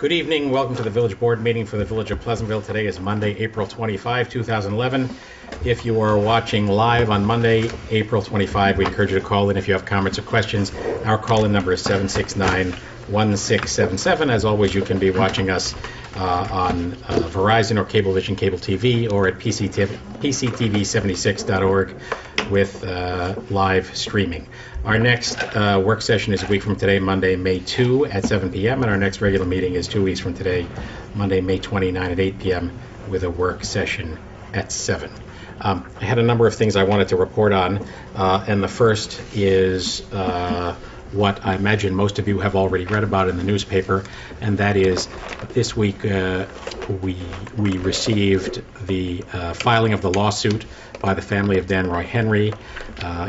Good evening. Welcome to the Village Board meeting for the Village of Pleasantville. Today is Monday, April 25, 2011. If you are watching live on Monday, April 25, we encourage you to call in if you have comments or questions. Our call-in number is 769-1677. As always, you can be watching us on Verizon or Cablevision Cable TV or at PCTV76.org with live streaming. Our next work session is a week from today, Monday, May 2 at 7 p.m. And our next regular meeting is 2 weeks from today, Monday, May 29 at 8 p.m. with a work session at 7. I had a number of things I wanted to report on, and the first is what I imagine most of you have already read about in the newspaper, and that is this week we received the filing of the lawsuit by the family of Dan Roy Henry.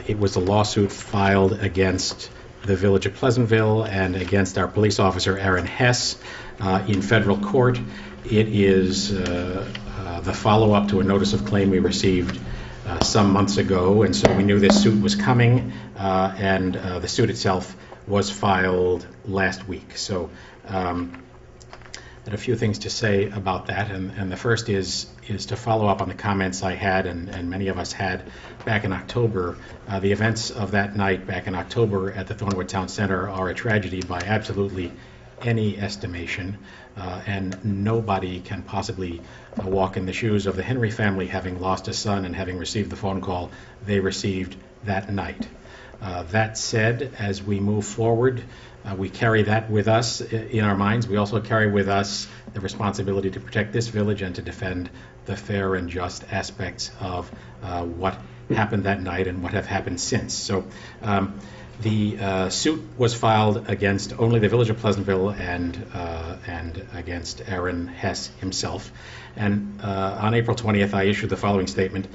It was a lawsuit filed against the Village of Pleasantville and against our police officer Aaron Hess in federal court. It is the follow-up to a notice of claim we received some months ago, and so we knew this suit was coming, and the suit itself was filed last week. So I had a few things to say about that, and the first is to follow up on the comments I had and many of us had back in October. The events of that night back in October at the Thornwood Town Center are a tragedy by absolutely any estimation, and nobody can possibly walk in the shoes of the Henry family having lost a son and having received the phone call they received that night. That said, as we move forward, we carry that with us in our minds. We also carry with us the responsibility to protect this village and to defend the fair and just aspects of what happened that night and what have happened since. So the suit was filed against only the Village of Pleasantville and against Aaron Hess himself. And on April 20th, I issued the following statement.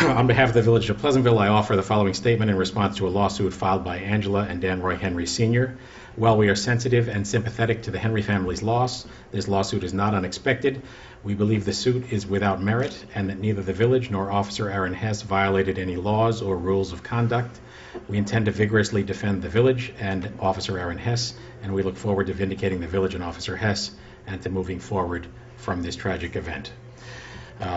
On behalf of the Village of Pleasantville, I offer the following statement in response to a lawsuit filed by Angela and Dan Roy Henry Sr. While we are sensitive and sympathetic to the Henry family's loss, this lawsuit is not unexpected. We believe the suit is without merit and that neither the village nor Officer Aaron Hess violated any laws or rules of conduct. We intend to vigorously defend the village and Officer Aaron Hess, and we look forward to vindicating the village and Officer Hess and to moving forward from this tragic event.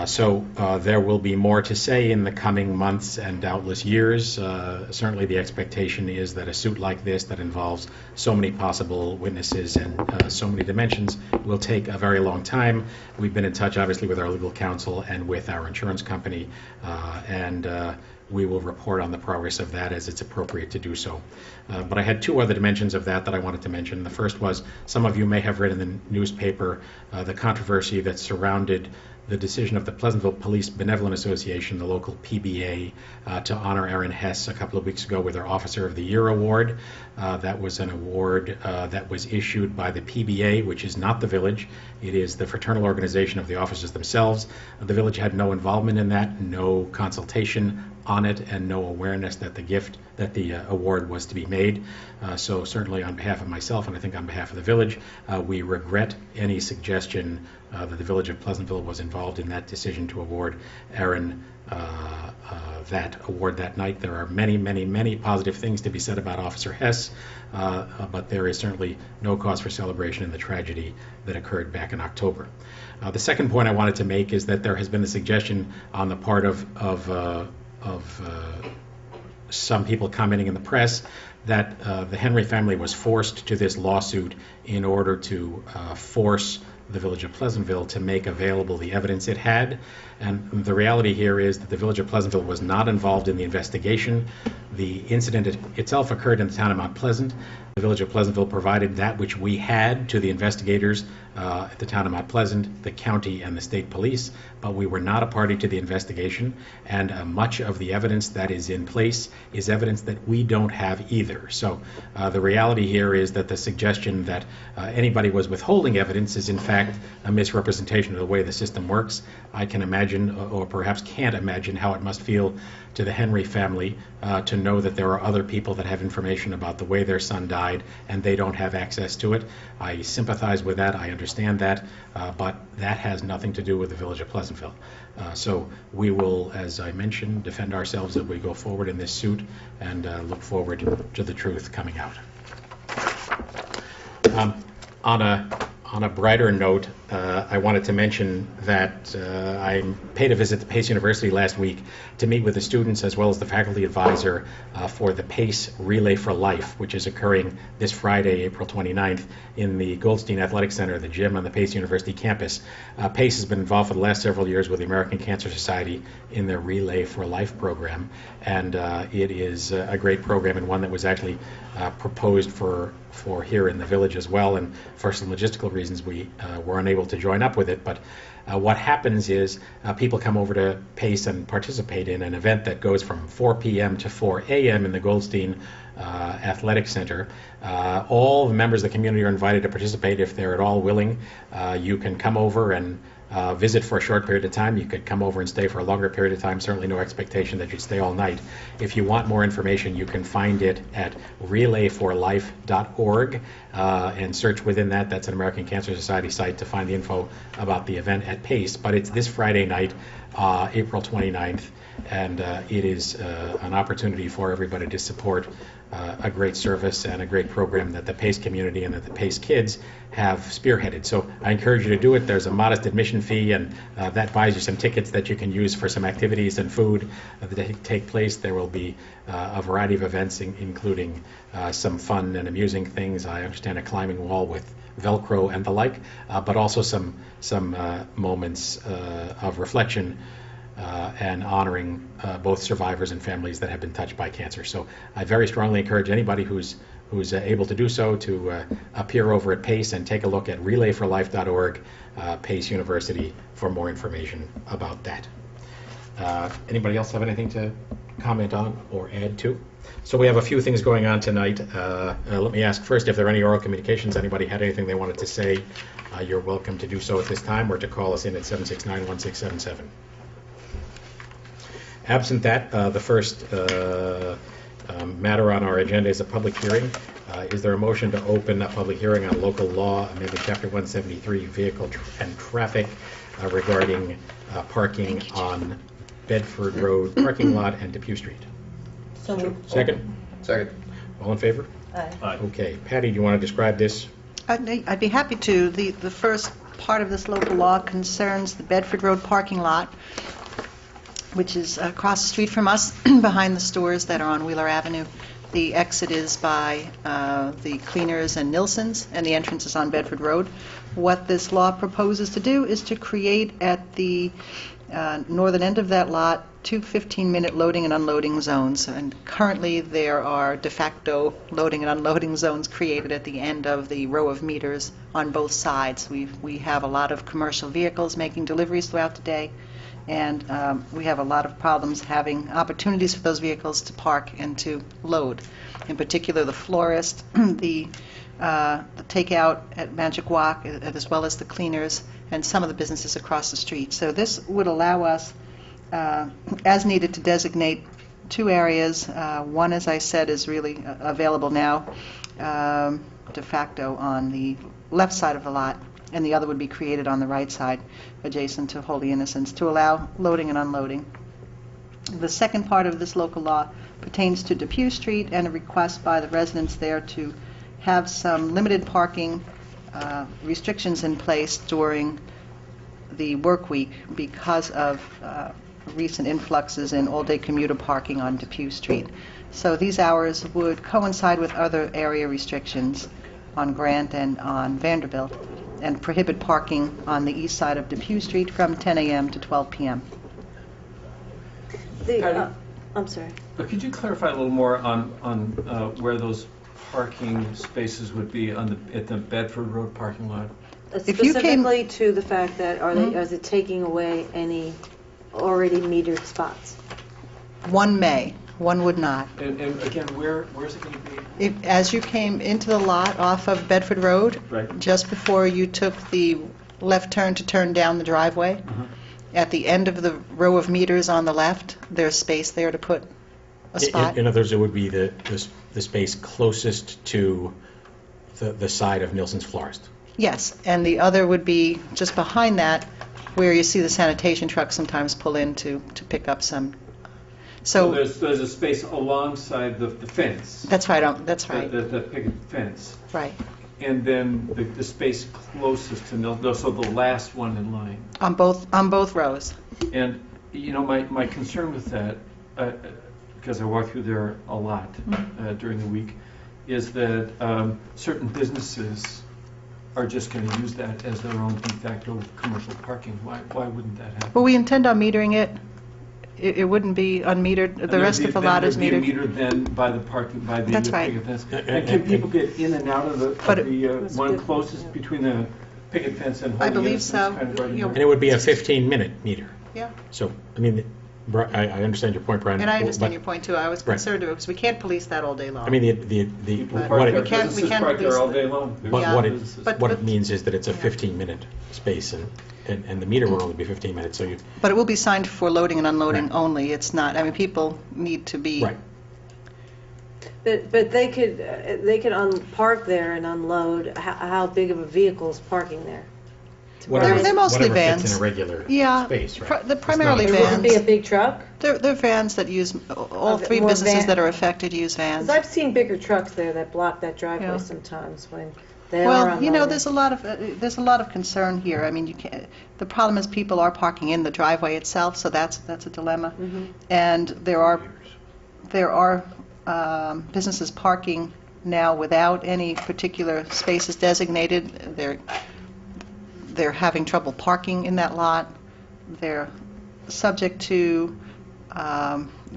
So there will be more to say in the coming months and doubtless years. Certainly the expectation is that a suit like this that involves so many possible witnesses and so many dimensions will take a very long time. We've been in touch obviously with our legal counsel and with our insurance company, and we will report on the progress of that as it's appropriate to do so. But I had two other dimensions of that I wanted to mention. The first was, some of you may have read in the newspaper the controversy that surrounded the decision of the Pleasantville Police Benevolent Association, the local PBA, to honor Aaron Hess a couple of weeks ago with their Officer of the Year award. That was an award that was issued by the PBA, which is not the village. It is the fraternal organization of the officers themselves. The village had no involvement in that, no consultation on it, and no awareness that the award was to be made. So certainly on behalf of myself, and I think on behalf of the village, we regret any suggestion that the Village of Pleasantville was involved in that decision to award Aaron that award that night. There are many, many, many positive things to be said about Officer Hess, but there is certainly no cause for celebration in the tragedy that occurred back in October. The second point I wanted to make is that there has been a suggestion on the part of some people commenting in the press that the Henry family was forced to this lawsuit in order to force the Village of Pleasantville to make available the evidence it had. And the reality here is that the Village of Pleasantville was not involved in the investigation. The incident itself occurred in the town of Mount Pleasant. The Village of Pleasantville provided that which we had to the investigators at the town of Mount Pleasant, the county, and the state police, but we were not a party to the investigation, and much of the evidence that is in place is evidence that we don't have either. So the reality here is that the suggestion that anybody was withholding evidence is in fact a misrepresentation of the way the system works. I can imagine, or perhaps can't imagine, how it must feel to the Henry family to know that there are other people that have information about the way their son died and they don't have access to it. I sympathize with that, I understand that, but that has nothing to do with the Village of Pleasantville. So we will, as I mentioned, defend ourselves as we go forward in this suit and look forward to the truth coming out. On a On a brighter note, I wanted to mention that I paid a visit to Pace University last week to meet with the students as well as the faculty advisor for the Pace Relay for Life, which is occurring this Friday, April 29th, in the Goldstein Athletic Center, the gym on the Pace University campus. Pace has been involved for the last several years with the American Cancer Society in their Relay for Life program, and it is a great program and one that was actually proposed for here in the village as well, and for some logistical reasons we were unable to join up with it. But what happens is people come over to Pace and participate in an event that goes from 4 p.m. to 4 a.m. in the Goldstein Athletic Center. All the members of the community are invited to participate if they're at all willing. You can come over and visit for a short period of time. You could come over and stay for a longer period of time. Certainly no expectation that you'd stay all night. If you want more information, you can find it at relayforlife.org and search within that. That's an American Cancer Society site to find the info about the event at Pace. But it's this Friday night, April 29th, and it is an opportunity for everybody to support a great service and a great program that the Pace community and that the Pace kids have spearheaded. So I encourage you to do it. There's a modest admission fee, and that buys you some tickets that you can use for some activities and food that take place. There will be a variety of events, including some fun and amusing things. I understand a climbing wall with Velcro and the like, but also some moments of reflection and honoring both survivors and families that have been touched by cancer. So I very strongly encourage anybody who's able to do so to appear over at Pace and take a look at relayforlife.org, Pace University, for more information about that. Anybody else have anything to comment on or add to? So we have a few things going on tonight. Let me ask first if there are any oral communications. Anybody had anything they wanted to say, you're welcome to do so at this time or to call us in at 769-1677. Absent that, the first matter on our agenda is a public hearing. Is there a motion to open a public hearing on local law amending Chapter 173 Vehicle and Traffic regarding parking on Bedford Road parking lot and Depew Street? So moved. Second? Second. All in favor? Aye. Okay. Patty, do you want to describe this? I'd be happy to. The first part of this local law concerns the Bedford Road parking lot, which is across the street from us, behind the stores that are on Wheeler Avenue. The exit is by the Cleaners and Nilsson's, and the entrance is on Bedford Road. What this law proposes to do is to create at the northern end of that lot 2 15-minute loading and unloading zones. And currently there are de facto loading and unloading zones created at the end of the row of meters on both sides. We have a lot of commercial vehicles making deliveries throughout the day, and we have a lot of problems having opportunities for those vehicles to park and to load. In particular, the florist, the takeout at Magic Walk, as well as the Cleaners and some of the businesses across the street. So this would allow us, as needed, to designate 2 areas. One, as I said, is really available now, de facto on the left side of the lot, and the other would be created on the right side, adjacent to Holy Innocents, to allow loading and unloading. The second part of this local law pertains to Depew Street and a request by the residents there to have some limited parking restrictions in place during the work week because of recent influxes in all-day commuter parking on Depew Street. So these hours would coincide with other area restrictions on Grant and on Vanderbilt, and prohibit parking on the east side of Depew Street from 10 a.m. to 12 p.m. I'm sorry. But could you clarify a little more on where those parking spaces would be at the Bedford Road parking lot? If you came- Specifically to the fact that is it taking away any already metered spots? One may, one would not. And again, where's it going to be? As you came into the lot off of Bedford Road, Right. just before you took the left turn to turn down the driveway, at the end of the row of meters on the left, there's space there to put a spot. In other words, it would be the space closest to the side of Nilsson's Florist. Yes, and the other would be just behind that, where you see the sanitation trucks sometimes pull in to pick up some. So there's a space alongside the fence. that's right. That's right. The picket fence. Right. and then the space closest to Milton, so the last one in line. On both rows. And, you know, my concern with that, because I walk through there a lot during the week, is that certain businesses are just going to use that as their own de facto commercial parking. Why wouldn't that happen? Well, we intend on metering it. It wouldn't be unmetered. The rest of the lot is metered. Then there'd be a meter then by the parking, by the That's right. picket fence. And can people get in and out of the That's one good. closest between the picket fence and I holding believe it? so. It's kind of right in You know, there. And it would be a 15-minute meter. Yeah, So, I mean, I understand your point, Brian. and I understand but- your point too. I was Right. concerned because we can't police that all day long. I mean, the People But park what there, it, can't- businesses can't park there police all the- day long. what Yeah. what it, Businesses. what it means is that it's a Yeah. 15-minute space, and the meter will only be 15 minutes, so you, But it will be signed for loading and unloading Right. only. It's not, I mean, people need to be. right. But they could park there and unload. How big of a vehicle is parking there? Whatever- They're mostly whatever fits vans. in a regular Yeah, space, right? they're It's primarily not- It wouldn't be a vans. big truck? They're vans that use, all Okay, three more businesses van- that are affected use vans. Because I've seen bigger trucks there that block that driveway Yeah. sometimes when they are Well, unloading. you know, there's a lot of concern here. I mean, you can't, the problem is people are parking in the driveway itself, so that's a dilemma. Mhm. And there are businesses parking now without any particular spaces designated. They're having trouble parking in that lot. They're subject to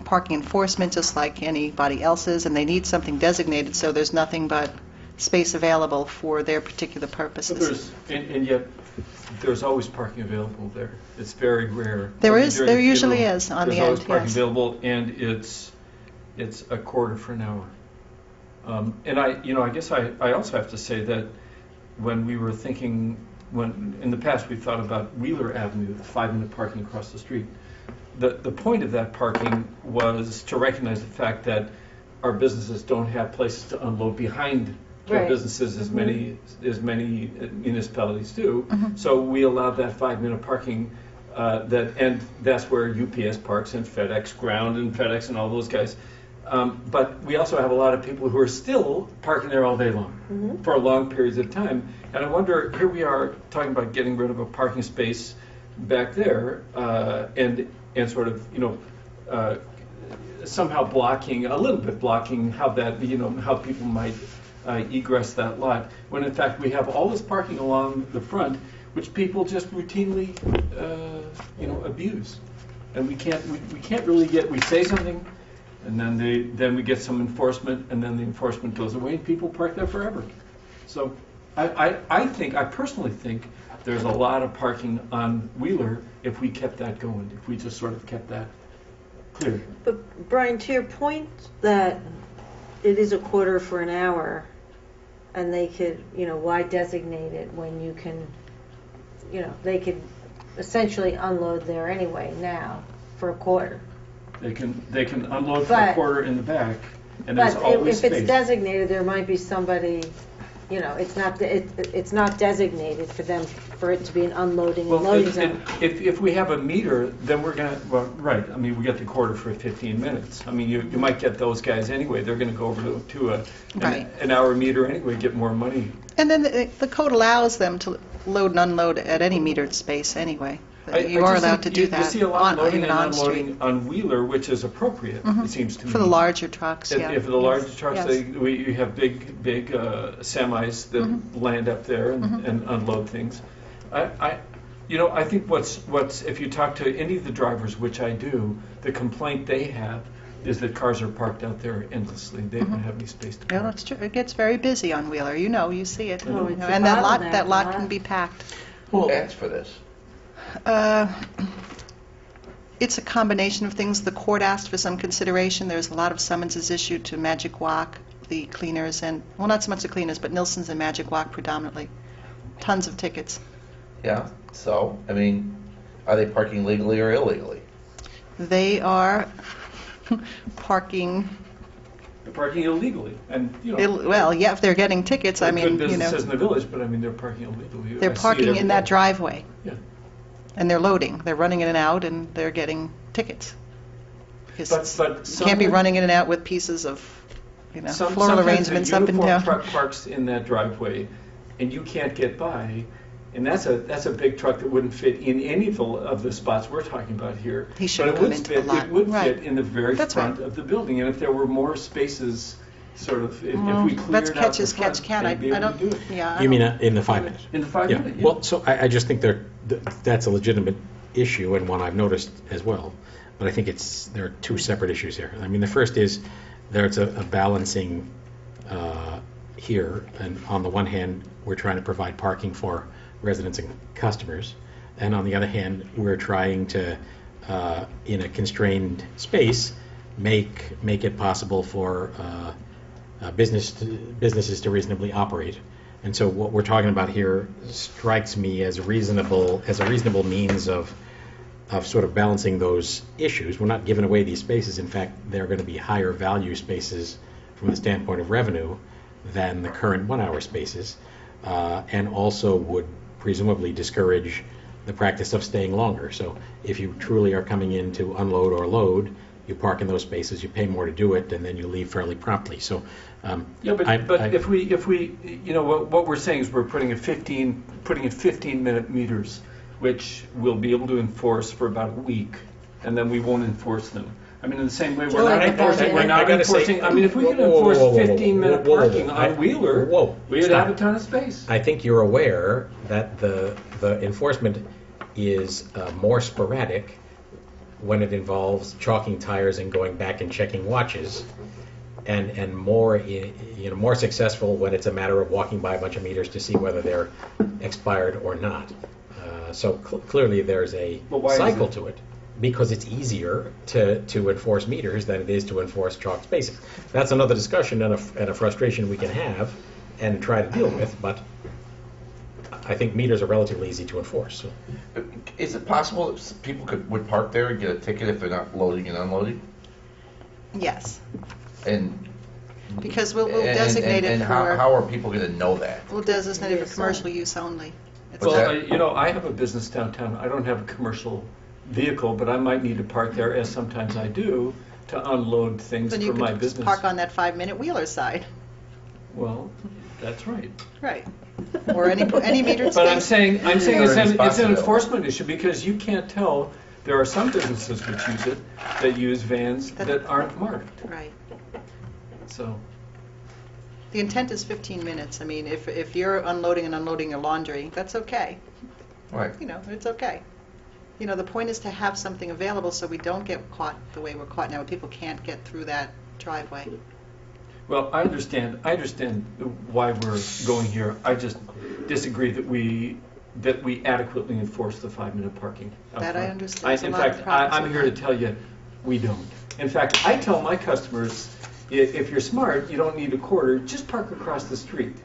parking enforcement just like anybody else is, and they need something designated, so there's nothing but space available for their particular But purposes. and yet, there's always parking available there. It's very rare. There I mean, is- during there the usually funeral, is on the There's always end, parking yes. available, and it's a quarter for an hour. And I guess I also have to say that when we were thinking, when in the past we thought about Wheeler Avenue, the 5-minute parking across the street, the point of that parking was to recognize the fact that our businesses don't have places to unload behind their Right. businesses as many municipalities do. Mhm. So we allowed that 5-minute parking, and that's where UPS parks and FedEx Ground and FedEx and all those guys. But we also have a lot of people who are still parking there all day long for long periods of time. And I wonder, here we are talking about getting rid of a parking space back there, and sort of, somehow a little bit blocking how people might egress that lot, when in fact we have all this parking along the front, which people just routinely, abuse. And we can't really we say something, and then we get some enforcement, and then the enforcement goes away, and people park there forever. So I personally think there's a lot of parking on Wheeler if we kept that going, if we just sort of kept that clear. But Brian, to your point that it is a quarter for an hour, and they could, why designate it when you can, they could essentially unload there anyway now for a quarter. They can unload for a But- quarter in the back, and there's But always if it's space. designated, there might be somebody, it's not designated for them, for it to be an unloading and Well, loading zone. if we have a meter, then we're gonna, right, I mean, we get the quarter for 15 minutes. I mean, you might get those guys anyway, they're gonna go over to Right. an hour meter anyway, get more money. And then the code allows them to load and unload at any metered space anyway. You I are just allowed think to do that. You see a lot of loading even and on street. unloading on Wheeler, which is appropriate, it seems to me. For the larger trucks, If- yeah. If the larger trucks, Yes. you have big semis that land up there and unload things. I think what's if you talk to any of the drivers, which I do, the complaint they have is that cars are parked out there endlessly. They don't have any space to Yeah, park. that's true. It gets very busy on Wheeler. You see it. Oh, it's a And that bottleneck, lot huh? can be packed. Who asked for this? It's a combination of things. The court asked for some consideration. There's a lot of summonses issued to Magic Walk, the cleaners, and, well, not so much the cleaners, but Nilsson's and Magic Walk predominantly. Tons of tickets. Yeah, so, I mean, are they parking legally or illegally? They are parking, They're parking illegally, and well, yeah, if they're getting tickets, I mean, good you know, businesses in the village, but I mean they're parking illegally. I they're see it parking every in that day. driveway. Yeah. And they're loading. They're running in and out, and they're getting tickets. Because But you can't be some- running in and out with pieces of, floral arrangements up and Sometimes a uniform down. truck parks in that driveway, and you can't get by, and that's a big truck that wouldn't fit in any of the spots we're talking about here. He shouldn't But it come would into the fit- lot. It would Right. fit in the very That's front right. of the building, and if there were more spaces, sort of, if Well, we cleared that's out catch the as catch front, can. they'd be I able to don't, do it. yeah. I You mean don't- in the 5 minutes? In the 5 Yeah, minute, yeah. well, so I just think that's a legitimate issue and one I've noticed as well. But I think there are two separate issues here. I mean, the first is there's a balancing here, and on the one hand, we're trying to provide parking for residents and customers, and on the other hand, we're trying to, in a constrained space, make it possible for businesses to reasonably operate. And so what we're talking about here strikes me as a reasonable means of sort of balancing those issues. We're not giving away these spaces. In fact, they're going to be higher value spaces from the standpoint of revenue than the current 1 hour spaces, and also would presumably discourage the practice of staying longer. So if you truly are coming in to unload or load, you park in those spaces, you pay more to do it, and then you leave fairly promptly. So Yeah, but if we, what we're saying is we're putting in 15-minute meters, which we'll be able to enforce for about a week, and then we won't enforce them. I mean, in the same way, we're Well, not I enforcing, we're gotta not say- enforcing, I mean, if we could Whoa, whoa, enforce whoa, whoa, whoa, 15-minute whoa, whoa, whoa. parking on Wheeler, Whoa, we'd stop. have a ton of space. I think you're aware that the enforcement is more sporadic when it involves chalking tires and going back and checking watches, and more more successful when it's a matter of walking by a bunch of meters to see whether they're expired or not. So clearly there's a But why is cycle it? to it, because it's easier to enforce meters than it is to enforce chalk spaces. That's another discussion and a frustration we can have and try to deal with, but I think meters are relatively easy to enforce. So. Is it possible that people would park there and get a ticket if they're not loading and unloading? Yes, And because we'll and- designate it and how for, are people going to know that? we'll designate it Yes, for commercial use only. It's What's Well, that? I have a business downtown. I don't have a commercial vehicle, but I might need to park there, as sometimes I do, to unload things Then for you my could business. park on that 5-minute Wheeler side, Well, that's right. right? Or any metered space. But I'm saying Or it's in an Spotsville. enforcement issue, because you can't tell, there are some businesses which use it, that use vans that aren't marked, Right. so. The intent is 15 minutes. I mean, if you're unloading and unloading your laundry, that's okay. Right. It's okay. The point is to have something available so we don't get caught the way we're caught now, where people can't get through that driveway. Well, I understand why we're going here. I just disagree that we adequately enforce the 5-minute parking out That I front. understand. There's a In lot of fact, problems I'm with here to that. tell you, we don't. In fact, I tell my customers, if you're smart, you don't need a quarter, just park across the street,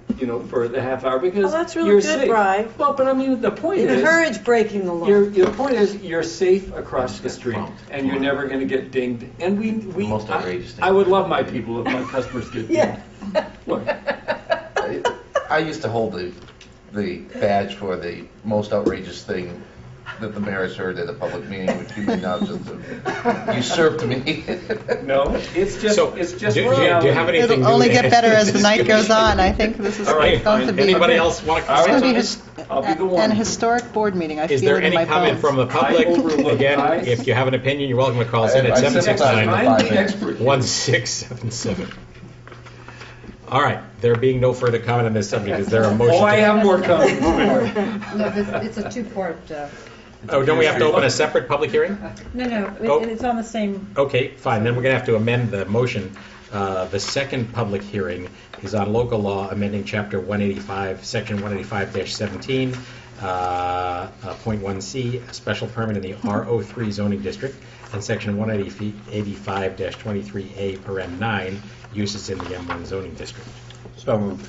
for the half hour, because Well, that's really you're good, safe. Bri. Well, but I mean, the point is, Encourage breaking the law. the point is, you're safe across the street, and you're never going to get dinged. And we most outrageous thing. I would love my people if my customers get dinged. Yeah. What? I used to hold the badge for the most outrageous thing that the mayor has heard at a public meeting, which you may now just usurped me. No, it's just So, reality. do you have anything It'll new only to get add better to as the this night goes discussion? on. I think this is All right, going to be... anybody else want to All It's right, going to comment be on this? I'll be the an one. historic board meeting. I Is feel there it in any my comment bones. from the public? I overlook Again, eyes. if you have an opinion, you're welcome to call us in at I sympathize with 769 I'm the expert. 1677. All right, there being no further comment on this subject, is there a motion? Oh, I have more comments. No, it's a two-part, Oh, don't we have to open a separate public hearing? no, Oh. it's on the same, Okay, fine, then we're going to have to amend the motion. The second public hearing is on local law amending Chapter 185, Section 185-17, Point 1C, a special permit in the RO3 zoning district, and Section 185-23A, paren 9, uses in the M1 zoning district. So moved.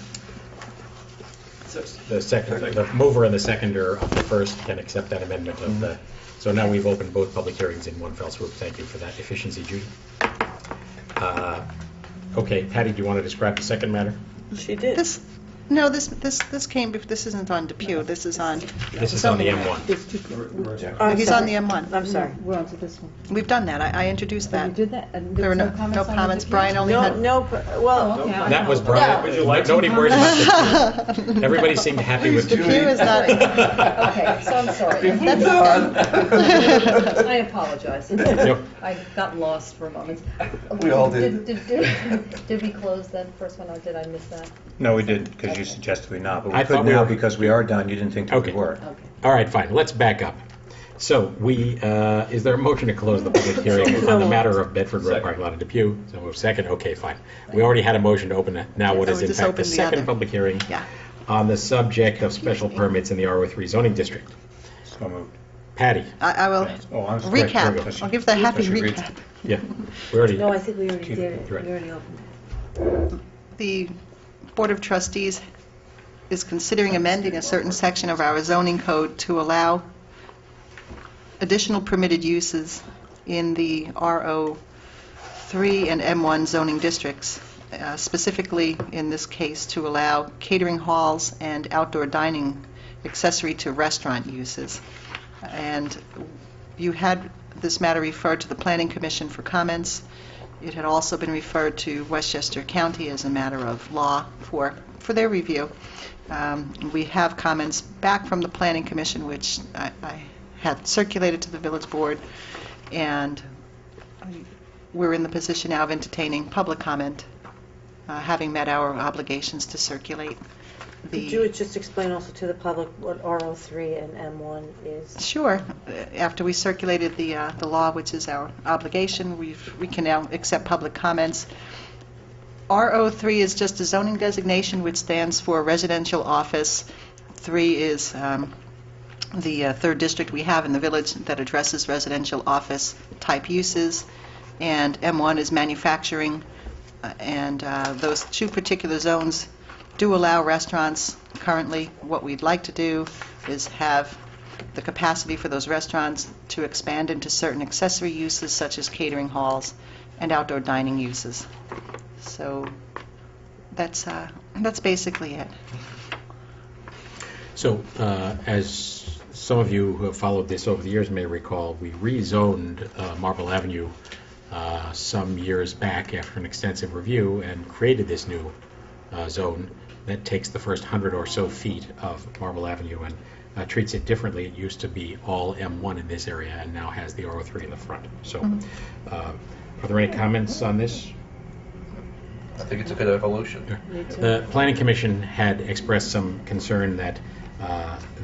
The mover and the seconder of the first can accept that amendment of the, so now we've opened both public hearings in one fell swoop. Thank you for that efficiency, Judy. Okay, Patty, do you want to describe the second matter? She did. This No, this came, this isn't on Depew, this is on... This is on the zoning. M1. There's two, I'm He's sorry. on the M1. I'm sorry. we're on to this one. We've done that, I introduced Oh, you that. did that? And There were was no on the comments, DP? Brian only had... Well, Oh, okay. I That was know. Brian. Would you like Nobody worries about this. Everybody seemed happy with Depew is not... Okay, so I'm sorry. Moved on. I apologize. Yep. I got lost for a moment. We all did. Did we close that first one, or did I miss that? No, we didn't, because you suggested we not, but I we thought could we now were- because we are done. You didn't think that we Okay. were. Okay. All right, fine, let's back up. So is there a motion to close the public hearing on the matter of Bedford Road Second. parking lot at Depew? So moved. Second, okay, fine. We already had a motion to open it. Now what So is we in just fact open the the second other. public hearing Yeah. on the subject of special permits in the RO3 zoning district. So moved. Patty? I will Oh, I'm sorry. recap, I'll give the happy She reads. recap. Yeah, we already, no, I think we already did it. We Right. already opened it. The Board of Trustees is considering amending a certain section of our zoning code to allow additional permitted uses in the RO3 and M1 zoning districts, specifically in this case to allow catering halls and outdoor dining accessory to restaurant uses. And you had this matter referred to the Planning Commission for comments. It had also been referred to Westchester County as a matter of law for their review. We have comments back from the Planning Commission, which I had circulated to the village board, and we're in the position now of entertaining public comment, having met our obligations to circulate Could you the... just explain also to the public what RO3 and M1 is? Sure. After we circulated the law, which is our obligation, we can now accept public comments. RO3 is just a zoning designation which stands for residential office. 3 is the third district we have in the village that addresses residential office type uses, and M1 is manufacturing, and those two particular zones do allow restaurants currently. What we'd like to do is have the capacity for those restaurants to expand into certain accessory uses such as catering halls and outdoor dining uses. So that's basically it. so as some of you who have followed this over the years may recall, we rezoned Marble Avenue some years back after an extensive review and created this new zone that takes the first 100 or so feet of Marble Avenue and treats it differently. It used to be all M1 in this area and now has the RO3 in the front. So are there any comments on this? I think it's a good evolution. The Planning Commission had expressed some concern that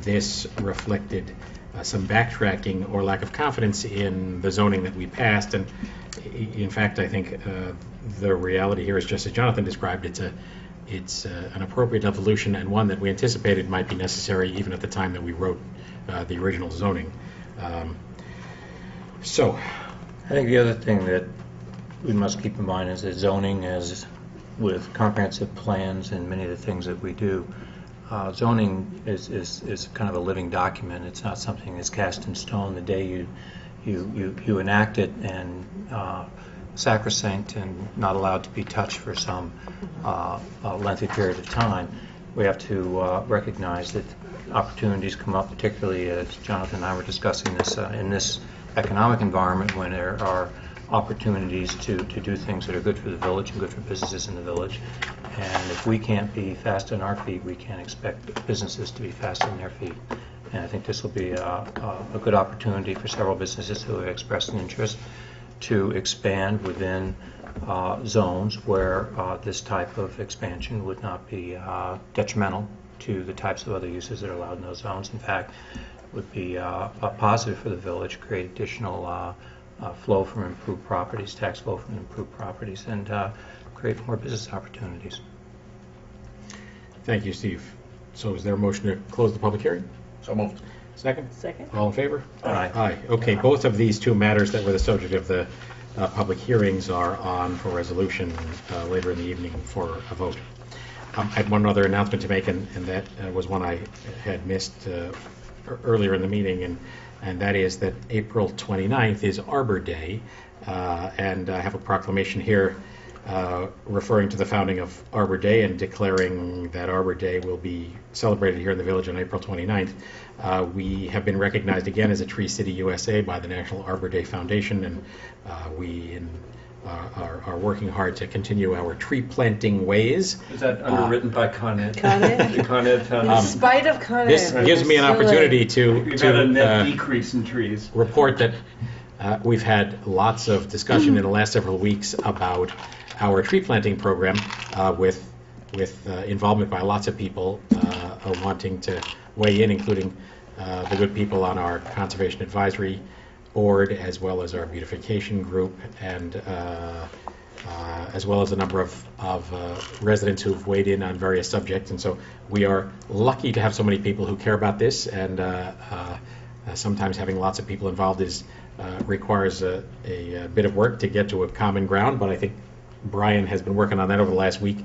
this reflected some backtracking or lack of confidence in the zoning that we passed, and in fact, I think the reality here is just as Jonathan described. It's an appropriate evolution and one that we anticipated might be necessary even at the time that we wrote the original zoning. So, I think the other thing that we must keep in mind is that zoning, as with comprehensive plans and many of the things that we do, zoning is kind of a living document. It's not something that's cast in stone the day you enact it and sacrosanct and not allowed to be touched for some lengthy period of time. We have to recognize that opportunities come up, particularly as Jonathan and I were discussing this in this economic environment, when there are opportunities to do things that are good for the village and good for businesses in the village. And if we can't be fast on our feet, we can't expect businesses to be fast on their feet. And I think this will be a good opportunity for several businesses who have expressed an interest to expand within zones where this type of expansion would not be detrimental to the types of other uses that are allowed in those zones. In fact, would be a positive for the village, create additional flow from improved properties, tax flow from improved properties, and create more business opportunities. thank you, Steve. So is there a motion to close the public hearing? So moved. Second? Second? All in favor? Aye. Aye. Okay, both of these two matters that were the subject of the public hearings are on for resolution later in the evening for a vote. I had one other announcement to make, and that was one I had missed earlier in the meeting, and that is that April 29th is Arbor Day, and I have a proclamation here referring to the founding of Arbor Day and declaring that Arbor Day will be celebrated here in the village on April 29th. We have been recognized again as a Tree City USA by the National Arbor Day Foundation, and we are working hard to continue our tree planting ways. Is that underwritten by Con Ed? Con Ed? The Con Ed In Foundation? spite of Con Ed. This gives me an we're still opportunity We've had a net to decrease in trees. report that we've had lots of discussion in the last several weeks about our tree planting program with involvement by lots of people wanting to weigh in, including the good people on our Conservation Advisory Board, as well as our beautification group, and as well as a number of residents who've weighed in on various subjects. And so we are lucky to have so many people who care about this, and sometimes having lots of people involved requires a bit of work to get to a common ground, but I think Brian has been working on that over the last week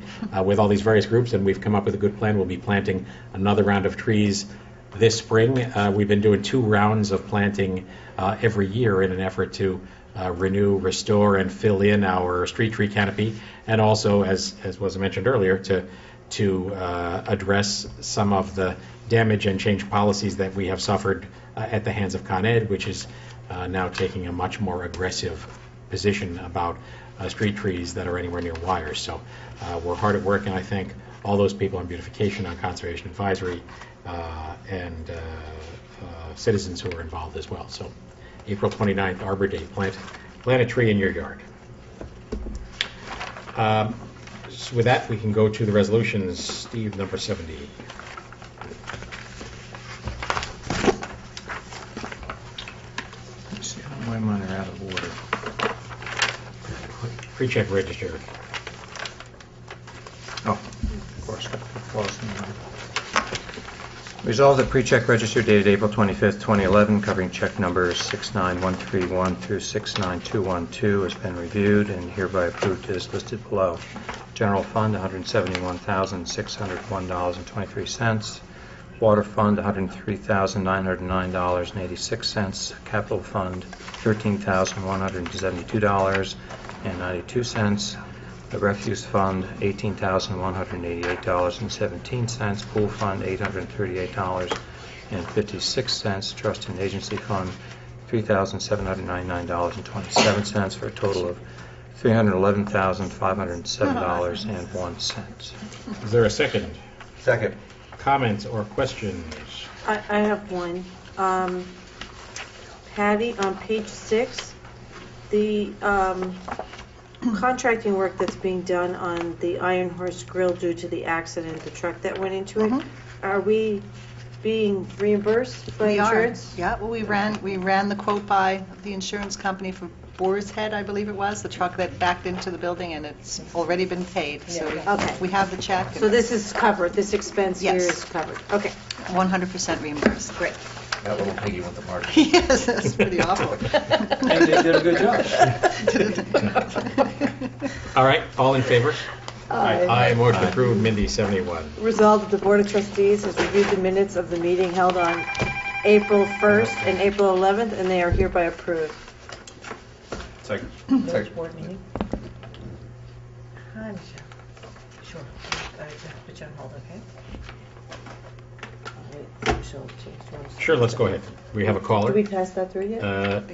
with all these various groups, and we've come up with a good plan. We'll be planting another round of trees this spring. We've been doing 2 rounds of planting every year in an effort to renew, restore, and fill in our street tree canopy, and also, as was mentioned earlier, to address some of the damage and change policies that we have suffered at the hands of Con Ed, which is now taking a much more aggressive position about street trees that are anywhere near wires. So we're hard at work, and I thank all those people on beautification, on Conservation Advisory, and citizens who are involved as well. So April 29th, Arbor Day, plant a tree in your yard. So with that, we can go to the resolutions. Steve, number 70. Let's see, my mine are out of order. Pre-check register. Oh, of course, got the clause in there. Resolved that pre-check register dated April 25th, 2011, covering check numbers 69131 through 69212 has been reviewed and hereby approved as listed below. General Fund, $171,601.23. Water Fund, $103,909.86. Capital Fund, $13,172.92. The Refuse Fund, $18,188.17. Pool Fund, $838.56. Trust and Agency Fund, $3,799.27, for a total of $311,507.01. Is there a second? Second. Comments or questions? I have one. Patty, on page 6, the contracting work that's being done on the Iron Horse Grill due to the accident, the truck that went into it, are we being reimbursed by We are. insurance? Yeah, well, we ran the quote by the insurance company for Boar's Head, I believe it was, the truck that backed into the building, and it's already been paid. So Okay. we have the check. So this is covered, this expense here Yes. is covered. Okay, 100% reimbursed. great. That little piggy went to market. Yes, that's pretty awful. And they did a good job. All right, all in favor? Aye. Motion approved. Mindy, 71. Resolved that the Board of Trustees has reviewed the minutes of the meeting held on April 1st and April 11th, and they are hereby approved. Second. Board meeting? Hi, Michelle. Sure. Put you on hold, okay? Sure, let's go ahead. We have a Did we caller. pass that through yet?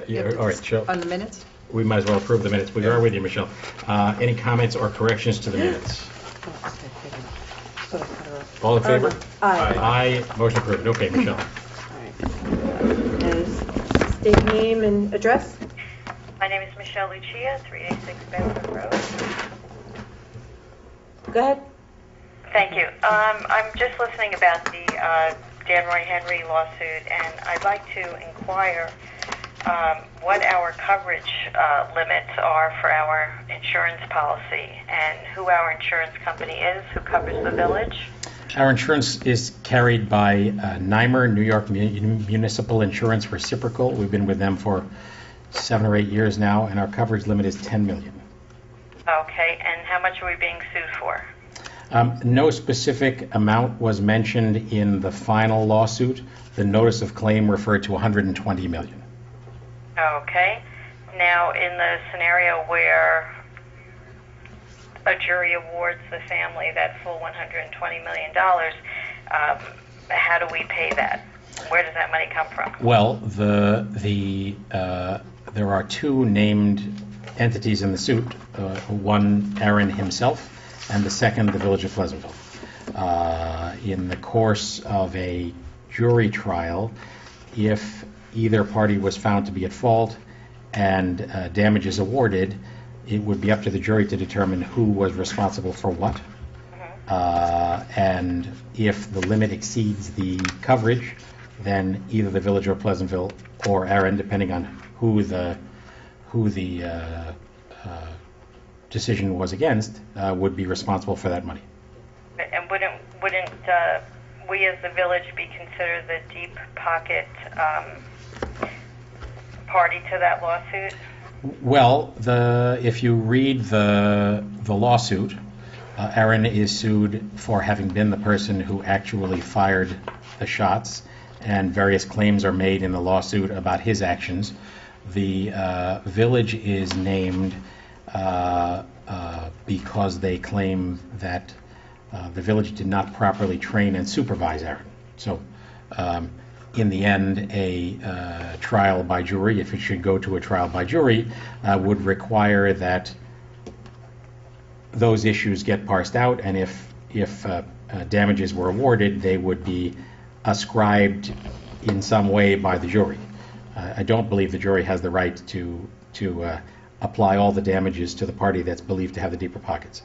Yeah, all right, Michelle, On the minutes? we might as well approve the minutes. We are with you, Michelle. Any comments or corrections to the minutes? All in favor? Aye. Aye, motion approved. Okay, Michelle. State name and address? My name is Michelle Lucia, 386 Bedford Road. Go ahead. Thank you. I'm just listening about the Dan Roy Henry lawsuit, and I'd like to inquire what our coverage limits are for our insurance policy and who our insurance company is, who covers the village. Our insurance is carried by NYMER, New York Municipal Insurance Reciprocal. We've been with them for 7 or 8 years now, and our coverage limit is $10 million. Okay, and how much are we being sued for? No specific amount was mentioned in the final lawsuit. The notice of claim referred to $120 million. Okay. Now, in the scenario where a jury awards the family that full $120 million, how do we pay that? Where does that money come from? Well, there are two named entities in the suit, one Aaron himself, and the second the Village of Pleasantville. In the course of a jury trial, if either party was found to be at fault and damages awarded, it would be up to the jury to determine who was responsible for what. And if the limit exceeds the coverage, then either the Village of Pleasantville or Aaron, depending on who the decision was against, would be responsible for that money. And wouldn't we as the village be considered the deep pocket party to that lawsuit? Well, if you read the lawsuit, Aaron is sued for having been the person who actually fired the shots, and various claims are made in the lawsuit about his actions. The village is named because they claim that the village did not properly train and supervise Aaron. So, in the end, a trial by jury, if it should go to a trial by jury, would require that those issues get parsed out, and if damages were awarded, they would be ascribed in some way by the jury. I don't believe the jury has the right to apply all the damages to the party that's believed to have the deeper pockets.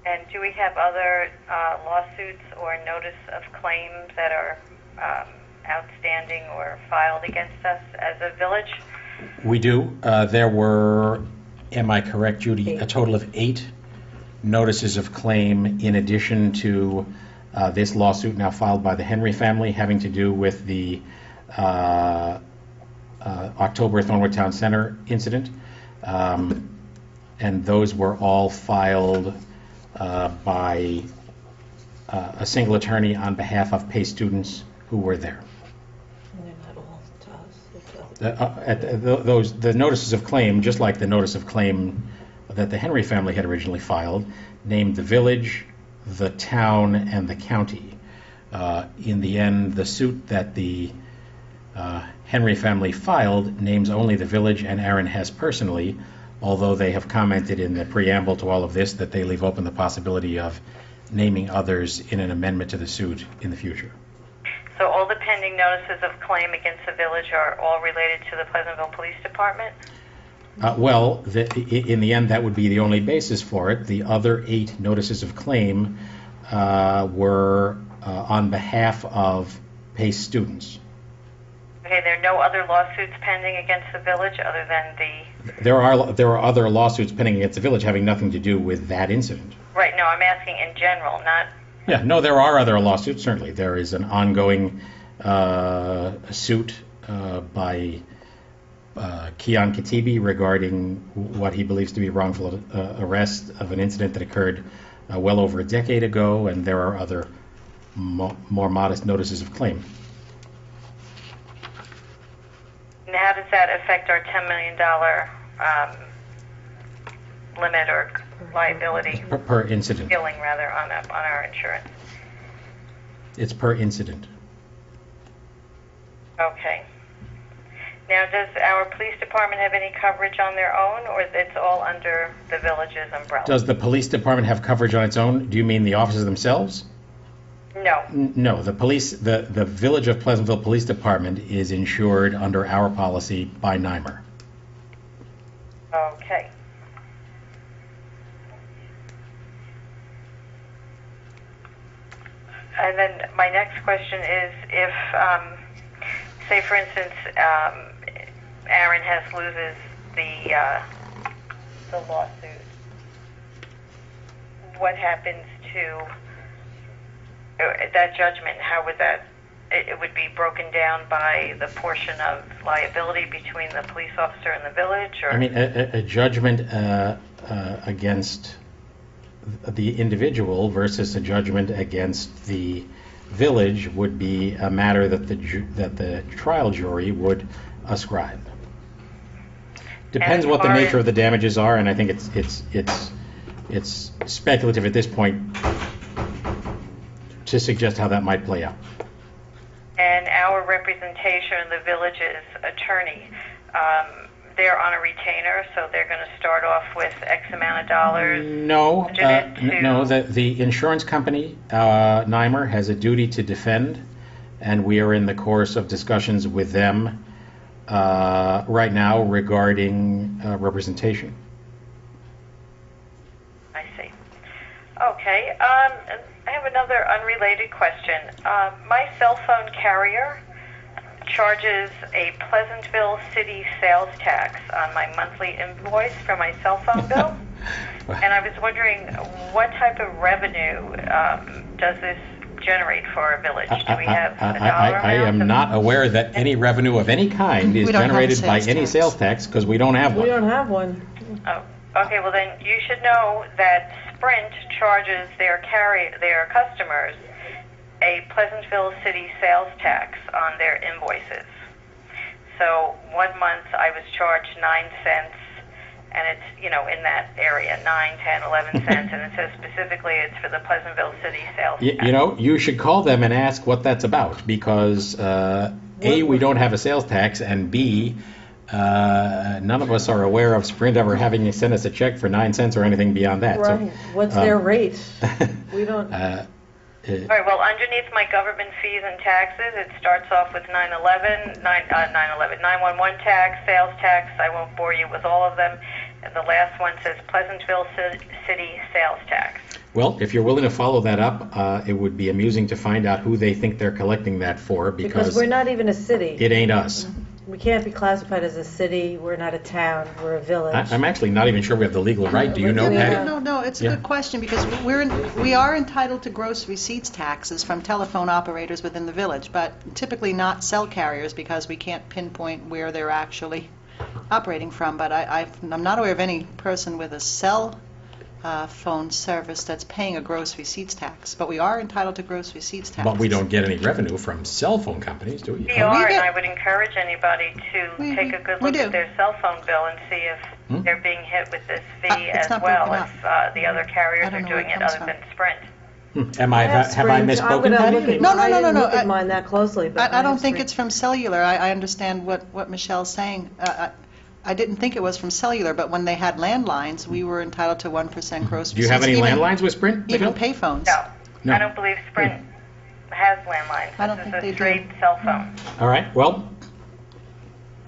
And do we have other lawsuits or notice of claims that are outstanding or filed against us as a village? We do. There were, am I correct, Judy, a total of 8 notices of claim in addition to this lawsuit now filed by the Henry family having to do with the October Thornwood Town Center incident. And those were all filed by a single attorney on behalf of Pace students who were there. And they're not all to us. The notices of claim, just like the notice of claim that the Henry family had originally filed, named the village, the town, and the county. In the end, the suit that the Henry family filed names only the village and Aaron Hess personally, although they have commented in the preamble to all of this that they leave open the possibility of naming others in an amendment to the suit in the future. So all the pending notices of claim against the village are all related to the Pleasantville Police Department? Well, in the end, that would be the only basis for it. The other 8 notices of claim were on behalf of Pace students. Okay, there are no other lawsuits pending against the village other than the... There are other lawsuits pending against the village having nothing to do with that incident. Right, no, I'm asking in general, not... Yeah, no, there are other lawsuits, certainly. There is an ongoing suit by Keon Katibi regarding what he believes to be wrongful arrest of an incident that occurred well over a decade ago, and there are other more modest notices of claim. And how does that affect our $10 million limit or liability? Per incident. Billing, rather, on our insurance. It's per incident. Okay. Now, does our police department have any coverage on their own, or it's all under the village's umbrella? Does the police department have coverage on its own? Do you mean the officers themselves? No. No, the Village of Pleasantville Police Department is insured under our policy by NYMER. Okay. And then my next question is if, say for instance, Aaron Hess loses the lawsuit, what happens to that judgment? How would that, it would be broken down by the portion of liability between the police officer and the village? Or? I mean, a judgment against the individual versus a judgment against the village would be a matter that the trial jury would ascribe. Depends what the nature of the damages are, and I think it's it's speculative at this point to suggest how that might play out. And our representation, the village's attorney, they're on a retainer, so they're going to start off with X amount of dollars. No, budgeted to- no. The insurance company, NYMER, has a duty to defend, and we are in the course of discussions with them right now regarding representation. I see. Okay. I have another unrelated question. My cell phone carrier charges a Pleasantville City sales tax on my monthly invoice for my cell phone bill. And I was wondering, what type of revenue does this generate for our village? Do we have a dollar amount? I am not aware that any revenue of any kind is We don't have a generated by sales any tax. sales tax, because we don't have We one. don't have one. Oh, okay. Well, then you should know that Sprint charges their customers a Pleasantville City sales tax on their invoices. So 1 month I was charged 9 cents, and it's, in that area, 9, 10, 11 cents, and it says specifically it's for the Pleasantville City sales tax. You should call them and ask what that's about, because A, we don't have a sales tax, and B, none of us are aware of Sprint ever having sent us a check for 9 cents or anything beyond that. Right. What's their rate? We don't. All right, well, underneath my government fees and taxes, it starts off with 911 tax, sales tax. I won't bore you with all of them. And the last one says Pleasantville City sales tax. Well, if you're willing to follow that up, it would be amusing to find out who they think they're collecting that for, Because we're not even a city. it ain't us. We can't be classified as a city. We're not a town. We're a village. I'm actually not even sure we have the legal right. Do you know, Yeah. Patty? No, it's a Yeah. good question, because we are entitled to gross receipts taxes from telephone operators within the village, but typically not cell carriers, because we can't pinpoint where they're actually operating from. But I'm not aware of any person with a cell phone service that's paying a gross receipts tax, but we are entitled to gross receipts taxes. But we don't get any revenue from cell phone companies, do we? We are, and get- I would encourage anybody to take a good we look do. at their cell phone bill and see if they're being hit with this fee It's as not well broken if the other carriers I are don't know where doing it it comes other than from. Sprint. Have I I'm misspoken, gonna Patty? look at No, I didn't no. look at mine that closely, but I don't think it's from cellular. I understand what Michelle's saying. I didn't think it was from cellular, but when they had landlines, we were entitled to 1% gross receipts. Do you have any even- landlines with Sprint? Even Michelle? payphones. No, No. I don't believe Sprint has landlines. I don't This think is they a do. straight cell phone. All right, well,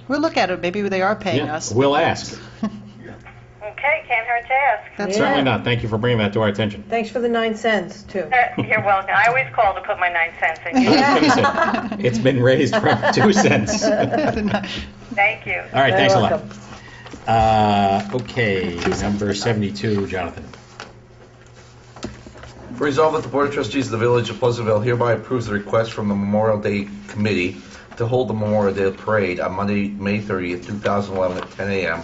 We'll look at it. Maybe they are paying yeah, us. we'll ask. Okay, can't hurt to ask. That's Yeah. Certainly not. Thank you for bringing that to our attention. Thanks for the 9 cents, too. You're welcome. I always call to put my 9 cents in. I was gonna say, it's been raised from 2 cents. All Thank you. right, Very thanks a lot. welcome. Okay, number 72, Jonathan. Resolved that the Board of Trustees of the Village of Pleasantville hereby approves the request from the Memorial Day Committee to hold the Memorial Day Parade on Monday, May 30th, 2011 at 10 a.m.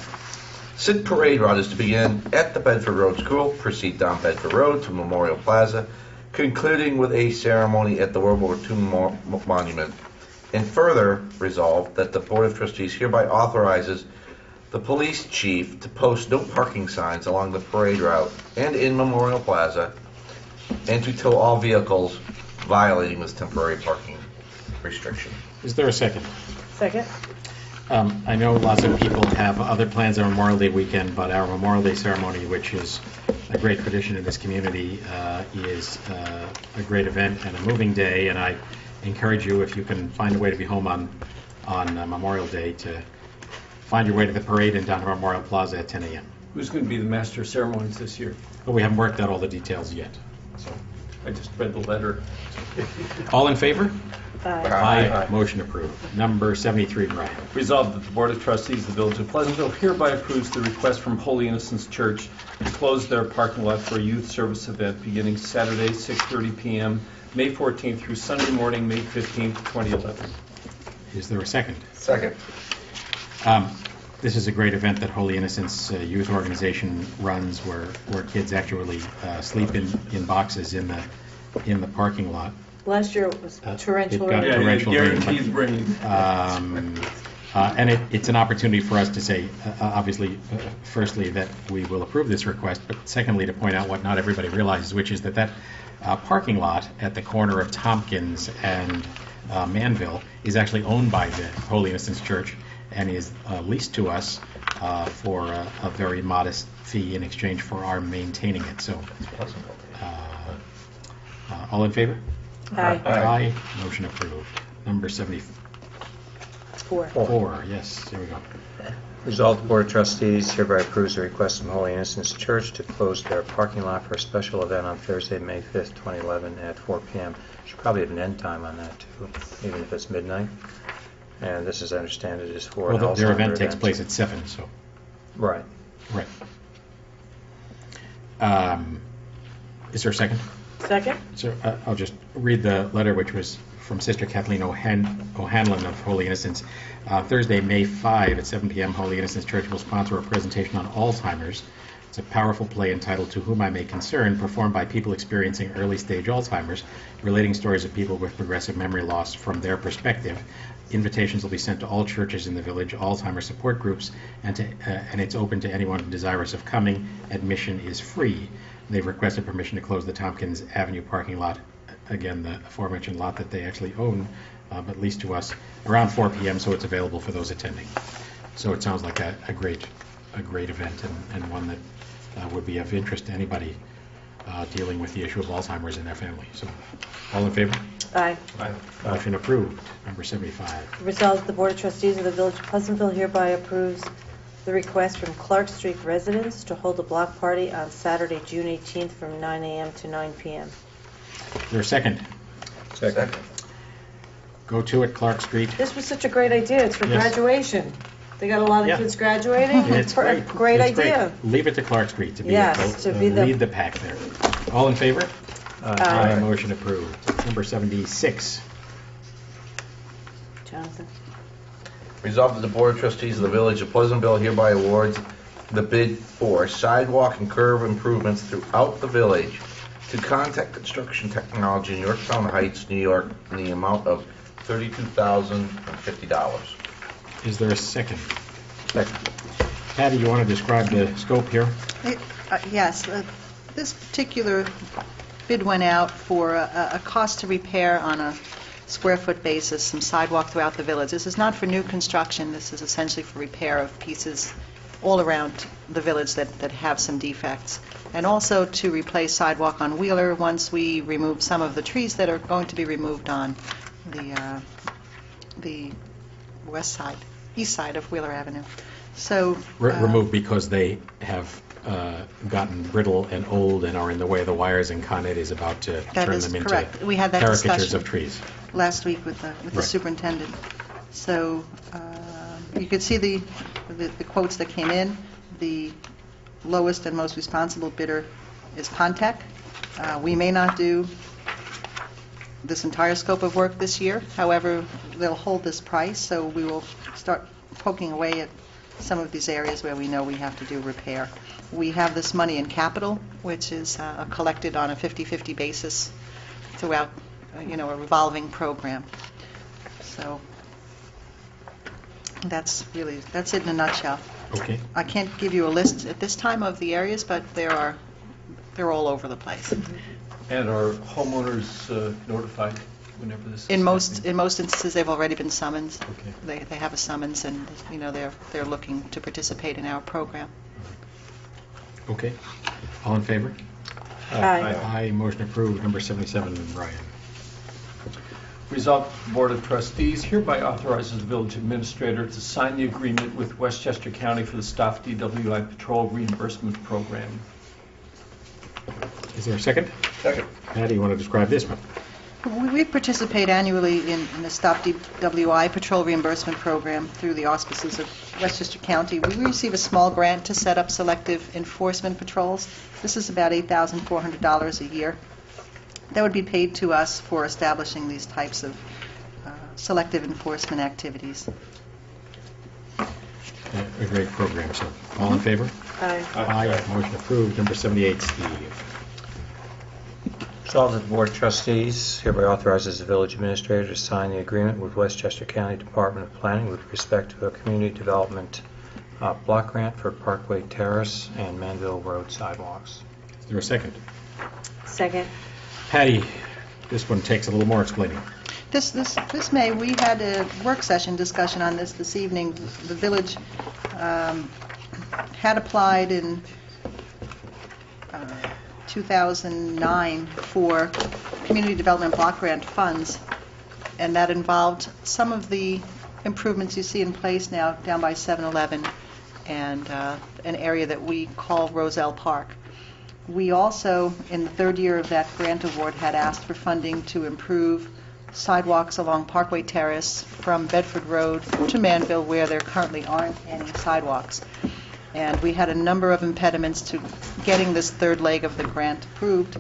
Said parade route is to begin at the Bedford Road School, proceed down Bedford Road to Memorial Plaza, concluding with a ceremony at the World War II Monument. And further resolved that the Board of Trustees hereby authorizes the police chief to post no parking signs along the parade route and in Memorial Plaza, and to tow all vehicles violating this temporary parking restriction. Is there a second? Second? I know lots of people have other plans on Memorial Day weekend, but our Memorial Day ceremony, which is a great tradition in this community, is a great event and a moving day, and I encourage you, if you can find a way to be home on Memorial Day, to find your way to the parade and down to Memorial Plaza at 10 a.m. Who's going to be the master of ceremonies this year? But we haven't worked out all the details yet. So, I just read the letter. all in favor? Aye. Motion approved. Number 73, Brian. Resolved that the Board of Trustees of the Village of Pleasantville hereby approves the request from Holy Innocents Church to close their parking lot for a youth service event beginning Saturday, 6:30 p.m., May 14th through Sunday morning, May 15th, 2011. Is there a second? Second. This is a great event that Holy Innocents Youth Organization runs, where kids actually sleep in boxes in the parking lot. Last year it was torrential it got rain. torrential rain. guarantees rain. And it's an opportunity for us to say, obviously, firstly, that we will approve this request, but secondly, to point out what not everybody realizes, which is that parking lot at the corner of Tompkins and Manville is actually owned by the Holy Innocents Church and is leased to us for a very modest fee in exchange for our maintaining it. So, all in favor? Aye. Aye. Motion approved. Number 74. 4, yes, here we go. Resolved, the Board of Trustees hereby approves the request from Holy Innocents Church to close their parking lot for a special event on Thursday, May 5th, 2011 at 4 p.m. Should probably have an end time on that, too, even if it's midnight. And this, as I understand it, is for an Well, their Alzheimer event takes place at 7, so, Right. right. Is there a second? Second? So I'll just read the letter, which was from Sister Kathleen O'Hanlon of Holy Innocents. Thursday, May 5 at 7 p.m., Holy Innocents Church will sponsor a presentation on Alzheimer's. It's a powerful play entitled To Whom I May Concern, performed by people experiencing early-stage Alzheimer's, relating stories of people with progressive memory loss from their perspective. Invitations will be sent to all churches in the village, Alzheimer's support groups, and it's open to anyone desirous of coming. Admission is free. They've requested permission to close the Tompkins Avenue parking lot, again, the aforementioned lot that they actually own, but leased to us, around 4 p.m., so it's available for those attending. So it sounds like a great event and one that would be of interest to anybody dealing with the issue of Alzheimer's in their family. So, all in favor? Aye. Motion approved. Number 75. Resolved, the Board of Trustees of the Village of Pleasantville hereby approves the request from Clark Street residents to hold a block party on Saturday, June 18th from 9 a.m. to 9 p.m. Is there a second? Second. Go to it, Clark Street. This was such a great idea. It's for Yes. graduation. They got a lot of Yeah. kids graduating. It's great. Great It's idea. Leave it to Clark Street to be Yes, the to be the- lead the pack there. All in favor? Aye. Motion approved. Number 76. Jonathan. Resolved that the Board of Trustees of the Village of Pleasantville hereby awards the bid for sidewalk and curb improvements throughout the village to Contact Construction Technology, Yorktown Heights, New York, in the amount of $32,050. Is there a second? Second. Patty, you want to describe the scope here? Yes, this particular bid went out for a cost to repair on a square foot basis some sidewalk throughout the village. This is not for new construction, this is essentially for repair of pieces all around the village that have some defects. And also to replace sidewalk on Wheeler once we remove some of the trees that are going to be removed on the west side, east side of Wheeler Avenue. So Removed because they have gotten brittle and old and are in the way of the wires, and Con Ed is about to That turn is them into correct. We had that caricatures discussion of trees. last week with the Right. superintendent. So you could see the quotes that came in. The lowest and most responsible bidder is Contec. We may not do this entire scope of work this year. However, they'll hold this price, so we will start poking away at some of these areas where we know we have to do repair. We have this money in capital, which is collected on a 50-50 basis throughout, a revolving program. So that's it in a nutshell. Okay. I can't give you a list at this time of the areas, but they're all over the place. And are homeowners notified whenever this is In most happening? instances, they've already been summoned. Okay. They have a summons, and they're looking to participate in our program. Okay. All in favor? Aye. Aye. Motion approved. Number 77, Brian. Resolved, the Board of Trustees hereby authorizes the village administrator to sign the agreement with Westchester County for the Staff DWI Patrol Reimbursement Program. Is there a second? Second. Patty, you want to describe this one? We participate annually in the Stop DWI Patrol Reimbursement Program through the auspices of Westchester County. We receive a small grant to set up selective enforcement patrols. This is about $8,400 a year. That would be paid to us for establishing these types of selective enforcement activities. A great program, so. All in favor? Aye. Aye. Motion approved. Number 78, Steve. Resolved that the Board of Trustees hereby authorizes the village administrator to sign the agreement with Westchester County Department of Planning with respect to a community development block grant for Parkway Terrace and Manville Road sidewalks. Is there a second? Second. Patty, this one takes a little more explaining. This May, we had a work session discussion on this evening. The village had applied in 2009 for community development block grant funds, and that involved some of the improvements you see in place now down by 7-Eleven and an area that we call Roselle Park. We also, in the third year of that grant award, had asked for funding to improve sidewalks along Parkway Terrace from Bedford Road to Manville, where there currently aren't any sidewalks. And we had a number of impediments to getting this third leg of the grant approved.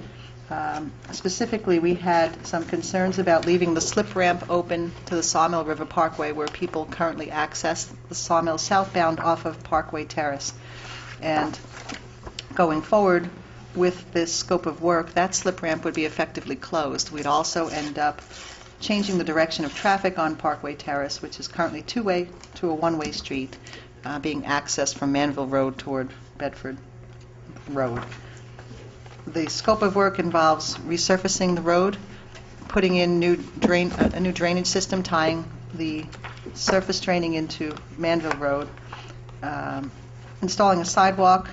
Specifically, we had some concerns about leaving the slip ramp open to the Sawmill River Parkway, where people currently access the sawmill southbound off of Parkway Terrace. And going forward with this scope of work, that slip ramp would be effectively closed. We'd also end up changing the direction of traffic on Parkway Terrace, which is currently two-way to a one-way street, being accessed from Manville Road toward Bedford Road. The scope of work involves resurfacing the road, putting in a new drainage system, tying the surface draining into Manville Road, installing a sidewalk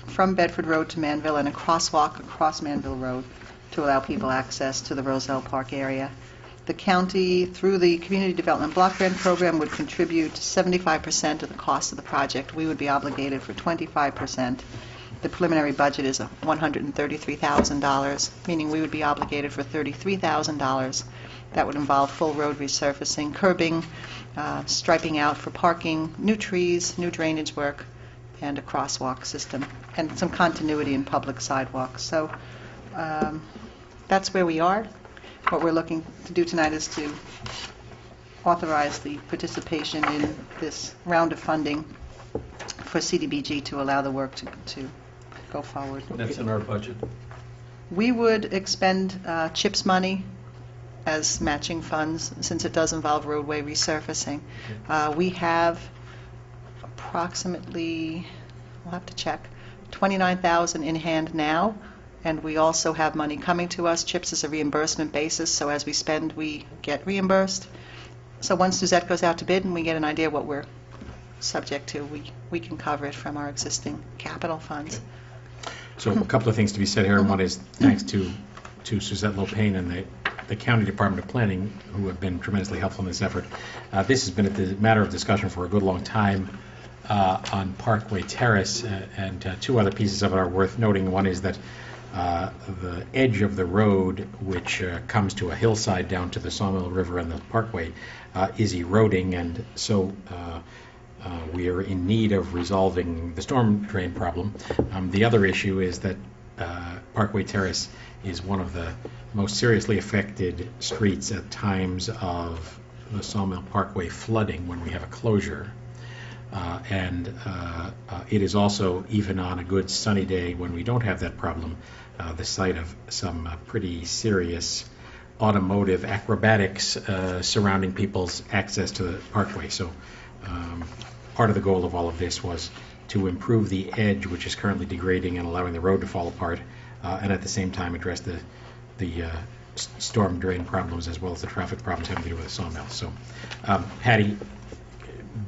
from Bedford Road to Manville and a crosswalk across Manville Road to allow people access to the Roselle Park area. The county, through the Community Development Block Grant Program, would contribute 75% of the cost of the project. We would be obligated for 25%. The preliminary budget is $133,000, meaning we would be obligated for $33,000. That would involve full road resurfacing, curbing, striping out for parking, new trees, new drainage work, and a crosswalk system, and some continuity in public sidewalks. So that's where we are. What we're looking to do tonight is to authorize the participation in this round of funding for CDBG to allow the work to go forward. That's in our budget. We would expend CHIPS money as matching funds, since it does involve roadway resurfacing. We have approximately, we'll have to check, $29,000 in hand now, and we also have money coming to us. CHIPS is a reimbursement basis, so as we spend, we get reimbursed. So once Suzette goes out to bid and we get an idea what we're subject to, we can cover it from our existing capital funds. So a couple of things to be said here. One is thanks to Suzette Lopane and the County Department of Planning, who have been tremendously helpful in this effort. This has been a matter of discussion for a good long time on Parkway Terrace, and two other pieces of it are worth noting. One is that the edge of the road, which comes to a hillside down to the Sawmill River and the Parkway, is eroding, and so we are in need of resolving the storm drain problem. The other issue is that Parkway Terrace is one of the most seriously affected streets at times of the Sawmill Parkway flooding when we have a closure. And it is also, even on a good sunny day when we don't have that problem, the site of some pretty serious automotive acrobatics surrounding people's access to the parkway. So part of the goal of all of this was to improve the edge, which is currently degrading and allowing the road to fall apart, and at the same time address the storm drain problems as well as the traffic problems having to do with the sawmill. So, Patty,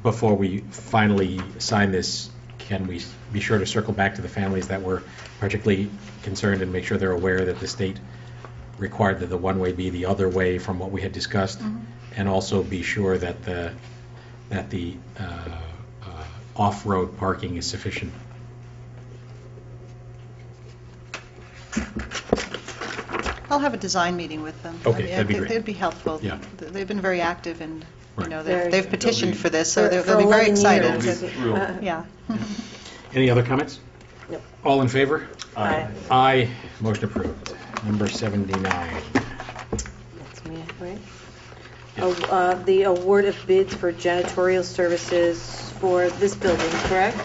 before we finally sign this, can we be sure to circle back to the families that were particularly concerned and make sure they're aware that the state required that the one-way be the other way from what we had discussed, and also be sure that the off-road parking is sufficient? I'll have a design meeting with them. Okay, that'd be great. They'd be helpful. Yeah. They've been very active, and Right. they've petitioned for this, so For they'll be very 11 excited. years. They'll be thrilled. Yeah. Any other comments? Nope. All in favor? Aye. Aye. Motion approved. Number 79. That's me, right? The award of bids for janitorial services for this building, correct?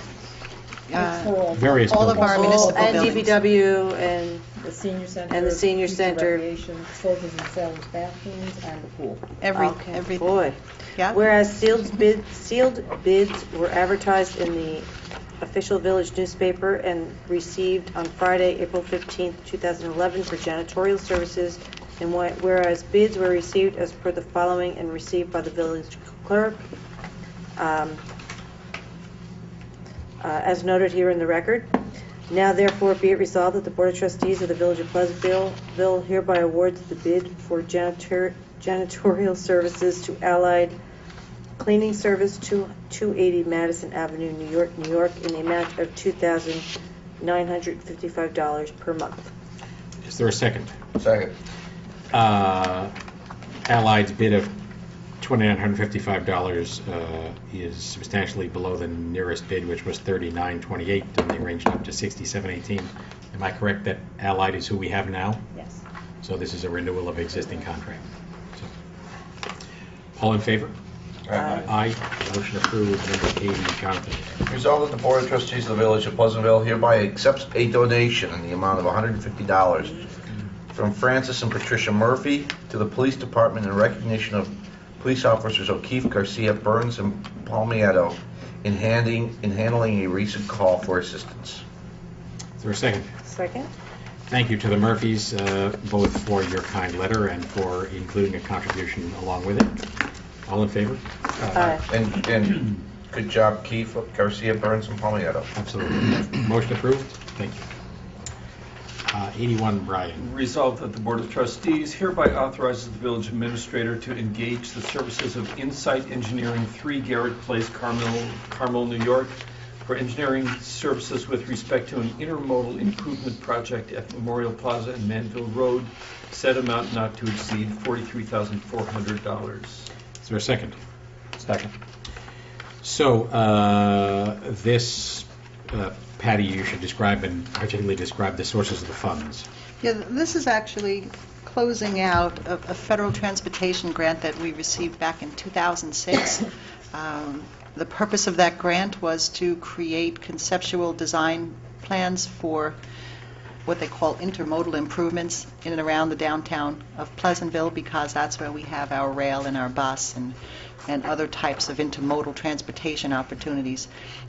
Various all of buildings. our municipal And buildings. DPW and, The senior center. And the senior youth center. Recreation, soldiers and sailors bathrooms, and the pool. okay, Everything. boy. Yeah? Whereas sealed bids were advertised in the official village newspaper and received on Friday, April 15th, 2011 for janitorial services, and whereas bids were received as per the following and received by the village clerk, as noted here in the record. Now therefore be it resolved that the Board of Trustees of the Village of Pleasantville hereby awards the bid for janitorial services to Allied Cleaning Service, 280 Madison Avenue, New York, New York, in the amount of $2,955 per month. Is there a second? Second. Allied's bid of $2,955 is substantially below the nearest bid, which was $39.28, and they ranged up to $67.18. Am I correct that Allied is who we have now? Yes. So this is a renewal of existing contract. So, all in favor? Aye. Motion approved. Number 80, Jonathan. Resolved that the Board of Trustees of the Village of Pleasantville hereby accepts a donation in the amount of $150 from Francis and Patricia Murphy to the Police Department in recognition of Police Officers O'Keefe, Garcia, Burns, and Palmietto in handling a recent call for assistance. Is there a second? Second? Thank you to the Murphys, both for your kind letter and for including a contribution along with it. All in favor? Aye. And good job, Keefe, Garcia, Burns, and Palmietto. Absolutely. Motion approved. Thank you. 81, Brian. Resolved that the Board of Trustees hereby authorizes the village administrator to engage the services of Insight Engineering, 3 Garrett Place, Carmel, New York, for engineering services with respect to an intermodal improvement project at Memorial Plaza and Manville Road, said amount not to exceed $43,400. Is there a second? Second. So, this, Patty, you should describe and particularly describe the sources of the funds. Yeah, this is actually closing out a federal transportation grant that we received back in 2006. The purpose of that grant was to create conceptual design plans for what they call intermodal improvements in and around the downtown of Pleasantville, because that's where we have our rail and our bus and other types of intermodal transportation opportunities.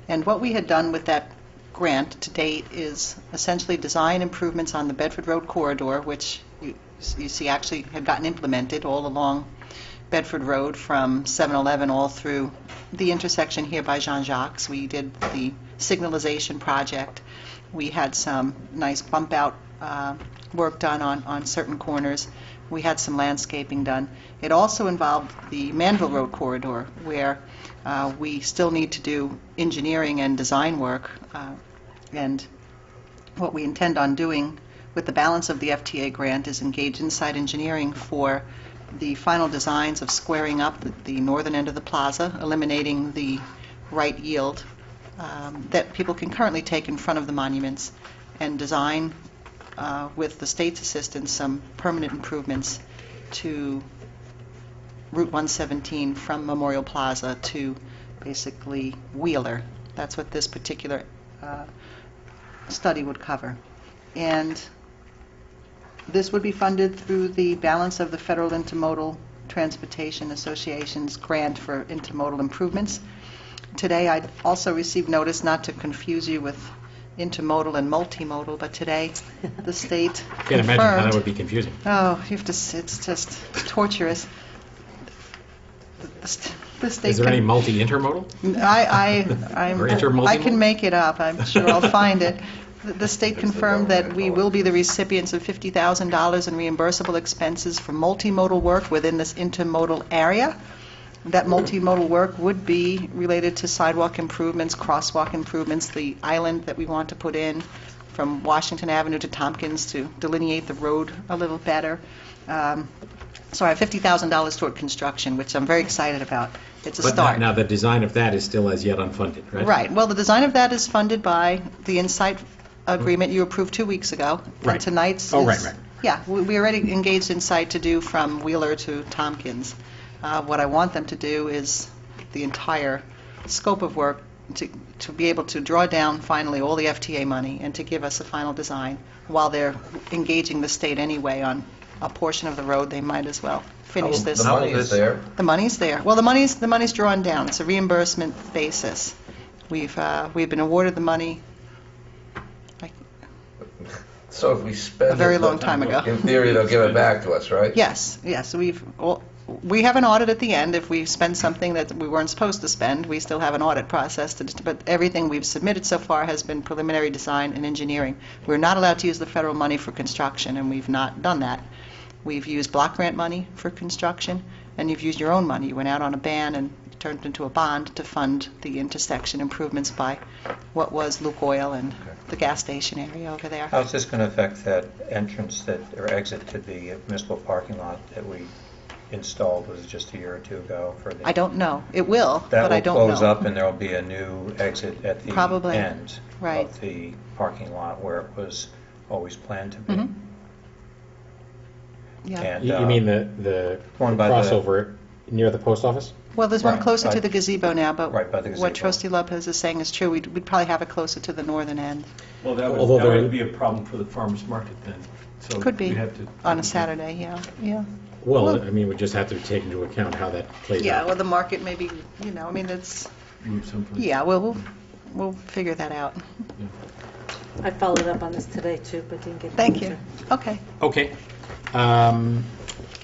And what we had done with that grant to date is essentially design improvements on the Bedford Road corridor, which you see actually have gotten implemented all along Bedford Road from 7-Eleven all through the intersection here by Jean-Jacques. We did the signalization project. We had some nice bump out work done on certain corners. We had some landscaping done. It also involved the Manville Road corridor, where we still need to do engineering and design work. And what we intend on doing with the balance of the FTA grant is engage Insight Engineering for the final designs of squaring up the northern end of the plaza, eliminating the right yield that people can currently take in front of the monuments, and design, with the state's assistance, some permanent improvements to Route 117 from Memorial Plaza to basically Wheeler. That's what this particular study would cover. And this would be funded through the balance of the Federal Intermodal Transportation Association's grant for intermodal improvements. Today, I also received notice, not to confuse you with intermodal and multimodal, but today the state Can't imagine how that confirmed. would be confusing. Oh, you have to. It's just torturous. The state. Is there any con- multi-intermodal? I'm, Or intermultimodal? I can make it up. I'm sure I'll find it. The state confirmed that we will be the recipients of $50,000 in reimbursable expenses for multimodal work within this intermodal area. That multimodal work would be related to sidewalk improvements, crosswalk improvements, the island that we want to put in from Washington Avenue to Tompkins to delineate the road a little better. So I have $50,000 toward construction, which I'm very excited about. It's a But start. now the design of that is still as yet unfunded, right? Right. Well, the design of that is funded by the Insight agreement you approved 2 weeks ago. Right. And tonight's Oh, is- right. Yeah, we already engaged Insight to do from Wheeler to Tompkins. What I want them to do is the entire scope of work to be able to draw down finally all the FTA money and to give us a final design. While they're engaging the state anyway on a portion of the road, they might as well finish this. The money is there. The money's there. Well, the money's drawn down. It's a reimbursement basis. We've been awarded the money So if we spend a very it, long time ago. in theory, they'll give it back to us, right? Yes. We have an audit at the end. If we spend something that we weren't supposed to spend, we still have an audit process. But everything we've submitted so far has been preliminary design and engineering. We're not allowed to use the federal money for construction, and we've not done that. We've used block grant money for construction, and you've used your own money. You went out on a ban and turned it into a bond to fund the intersection improvements by what was Luke Oil and the gas station area over there. How's this going to affect that entrance or exit to the municipal parking lot that we installed, was it just a year or two ago? I don't know. It will, That but I will don't know. close up and there will be a new exit at the Probably. end Right. of the parking lot where it was always planned to be. Mhm. Yeah. And, You mean the one by the- crossover near the post office? Well, there's one Right, closer to right. the gazebo now, but Right, by the gazebo. what Trustee Lopez is saying is true. We'd probably have it closer to the northern end. Well, that Although there- would be a problem for the farmer's market then. So Could be we'd have to- on a Saturday, yeah. Well, I mean, we just have to take into account how that plays Yeah, out. well, the market maybe, I mean, it's, Move someplace. yeah, we'll figure that out. I followed up on this today too, but didn't get the Thank you. answer. Okay. Okay.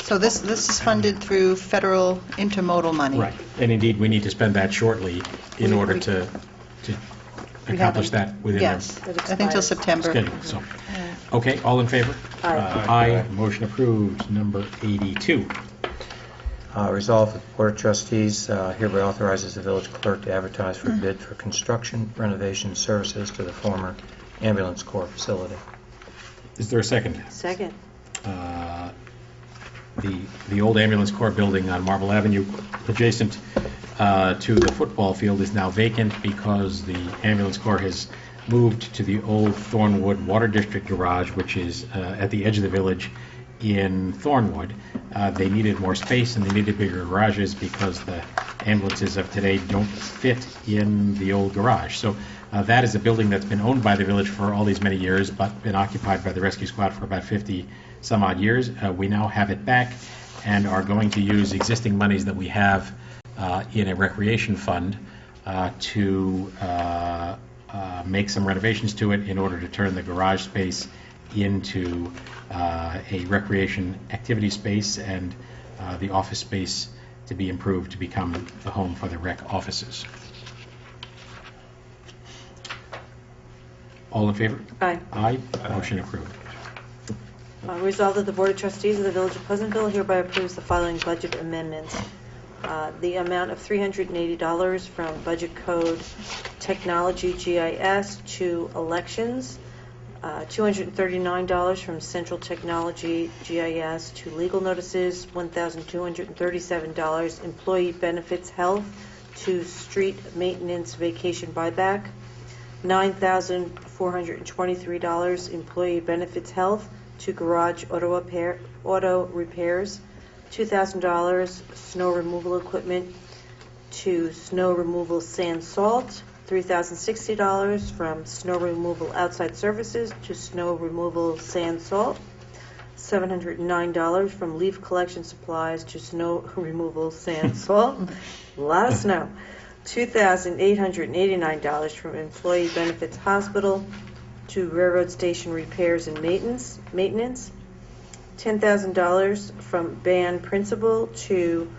So this is funded through federal intermodal money. Right. And indeed, we need to spend that shortly in We- order we- to We accomplish haven't- that within Yes, the It I think till expires. September. schedule. So, okay, all in favor? Aye. Aye. Motion approved. Number 82. Resolved that the Board of Trustees hereby authorizes the village clerk to advertise for bid for construction renovation services to the former ambulance corps facility. Is there a second? Second. The old ambulance corps building on Marble Avenue, adjacent to the football field, is now vacant because the ambulance corps has moved to the old Thornwood Water District garage, which is at the edge of the village in Thornwood. They needed more space and they needed bigger garages because the ambulances of today don't fit in the old garage. So that is a building that's been owned by the village for all these many years, but been occupied by the rescue squad for about 50 some odd years. We now have it back and are going to use existing monies that we have in a recreation fund to make some renovations to it in order to turn the garage space into a recreation activity space and the office space to be improved to become the home for the rec offices. All in favor? Aye. Aye. Motion approved. Resolved that the Board of Trustees of the Village of Pleasantville hereby approves the following budget amendments. The amount of $380 from Budget Code Technology GIS to elections, $239 from Central Technology GIS to legal notices, $1,237 employee benefits health to street maintenance vacation buyback, $9,423 employee benefits health to garage auto repairs, $2,000 snow removal equipment to snow removal sand salt, $3,060 from snow removal outside services to snow removal sand salt, $709 from leaf collection supplies to snow removal sand salt, a lot of snow, $2,889 from employee benefits hospital to railroad station repairs and maintenance, $10,000 from band principal to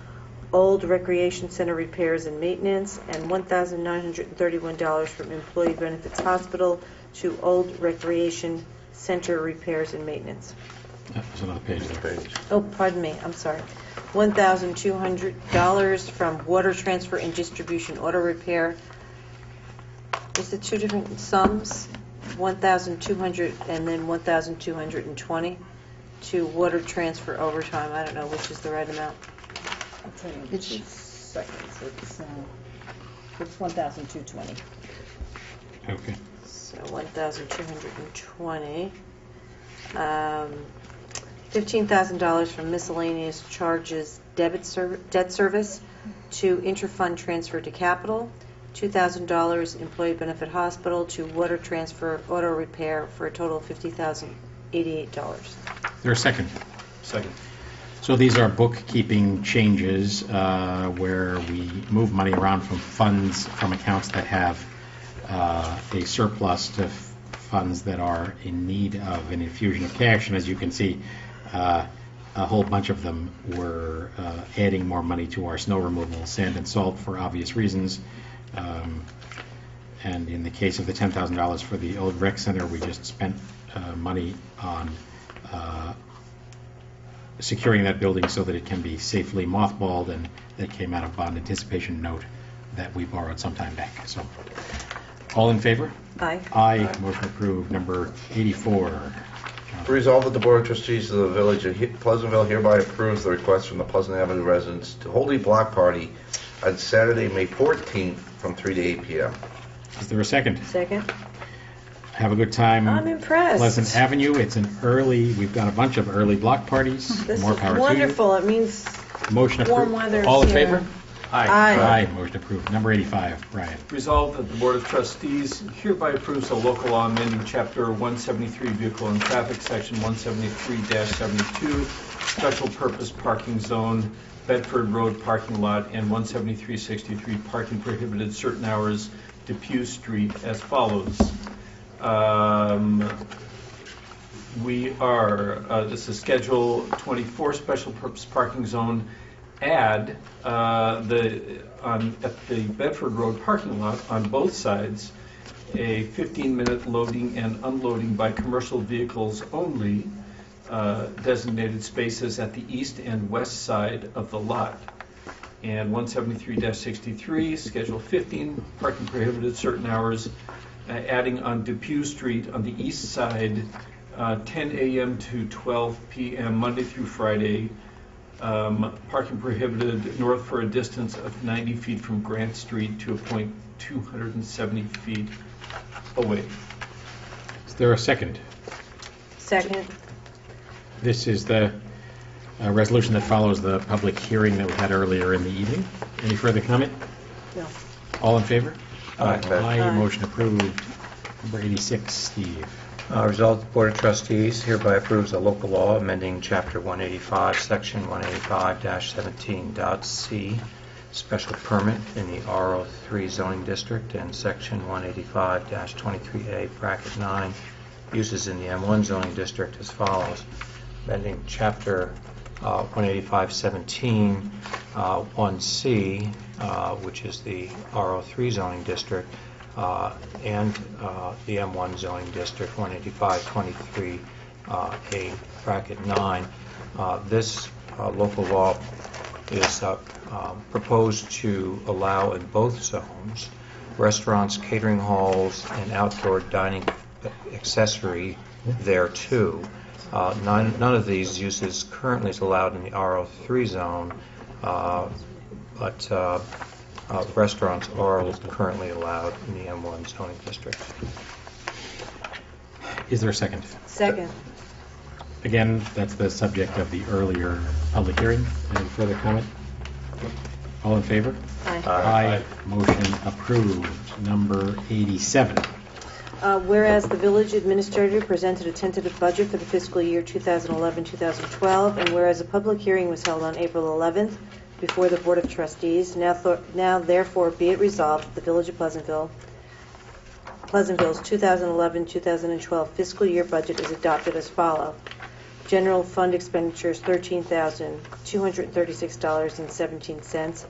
old recreation center repairs and maintenance, and $1,931 from employee benefits hospital to old recreation center repairs and maintenance. There's another page there. Oh, pardon me, I'm sorry. $1,200 from water transfer and distribution auto repair. Is it two different sums? 1,200 and then 1,220 to water transfer overtime. I don't know which is the right amount. I'll tell you in 2 seconds. It's 1,220. Okay. So 1,220. $15,000 from miscellaneous charges debt service to interfund transfer to capital, $2,000 employee benefit hospital to water transfer auto repair for a total of $50,088. Is there a second? Second. So these are bookkeeping changes where we move money around from funds, from accounts that have a surplus to funds that are in need of an infusion of cash. And as you can see, a whole bunch of them were adding more money to our snow removal, sand and salt for obvious reasons. And in the case of the $10,000 for the old rec center, we just spent money on securing that building so that it can be safely mothballed, and that came out of bond anticipation note that we borrowed some time back. So, all in favor? Aye. Aye. Motion approved. Number 84. Resolved that the Board of Trustees of the Village of Pleasantville hereby approves the request from the Pleasant Avenue residents to hold a block party on Saturday, May 14th from 3 to 8 p.m. Is there a second? Second? Have a good time. I'm impressed. Pleasant Avenue. It's an early. We've got a bunch of early block parties. This More is power wonderful. It means to you. Motion approved. warm weather. All in favor? Aye. Motion approved. Number 85. Brian. Resolved that the Board of Trustees hereby approves a local law amending Chapter 173 Vehicle and Traffic, Section 173-72, Special Purpose Parking Zone, Bedford Road Parking Lot, and 173-63 Parking Prohibited Certain Hours, Depew Street, as follows. This is Schedule 24 Special Purpose Parking Zone. Add at the Bedford Road parking lot on both sides a 15-minute loading and unloading by commercial vehicles only designated spaces at the east and west side of the lot. And 173-63, Schedule 15, parking prohibited certain hours, adding on Depew Street on the east side, 10 a.m. to 12 p.m. Monday through Friday. Parking prohibited north for a distance of 90 feet from Grant Street to a point 270 feet away. Is there a second? Second? This is the resolution that follows the public hearing that we had earlier in the evening. Any further comment? No. All in favor? Aye. Aye. Motion approved. Number 86, Steve. Resolved, the Board of Trustees hereby approves a local law amending Chapter 185, Section 185-17.c, special permit in the RO3 zoning district, and Section 185-23A, bracket 9, uses in the M1 zoning district as follows. Amending Chapter 185-17, 1C, which is the RO3 zoning district, and the M1 zoning district, 185-23A, bracket 9. This local law is proposed to allow in both zones restaurants, catering halls, and outdoor dining accessory thereto. None of these uses currently is allowed in the RO3 zone, but restaurants are currently allowed in the M1 zoning district. Is there a second? Second. Again, that's the subject of the earlier public hearing. Any further comment? All in favor? Aye. Aye. Motion approved. Number 87. Whereas the village administrator presented a tentative budget for the fiscal year 2011-2012, and whereas a public hearing was held on April 11th before the Board of Trustees, now therefore be it resolved that the Village of Pleasantville's 2011-2012 fiscal year budget is adopted as follows. General fund expenditures $13,236.17.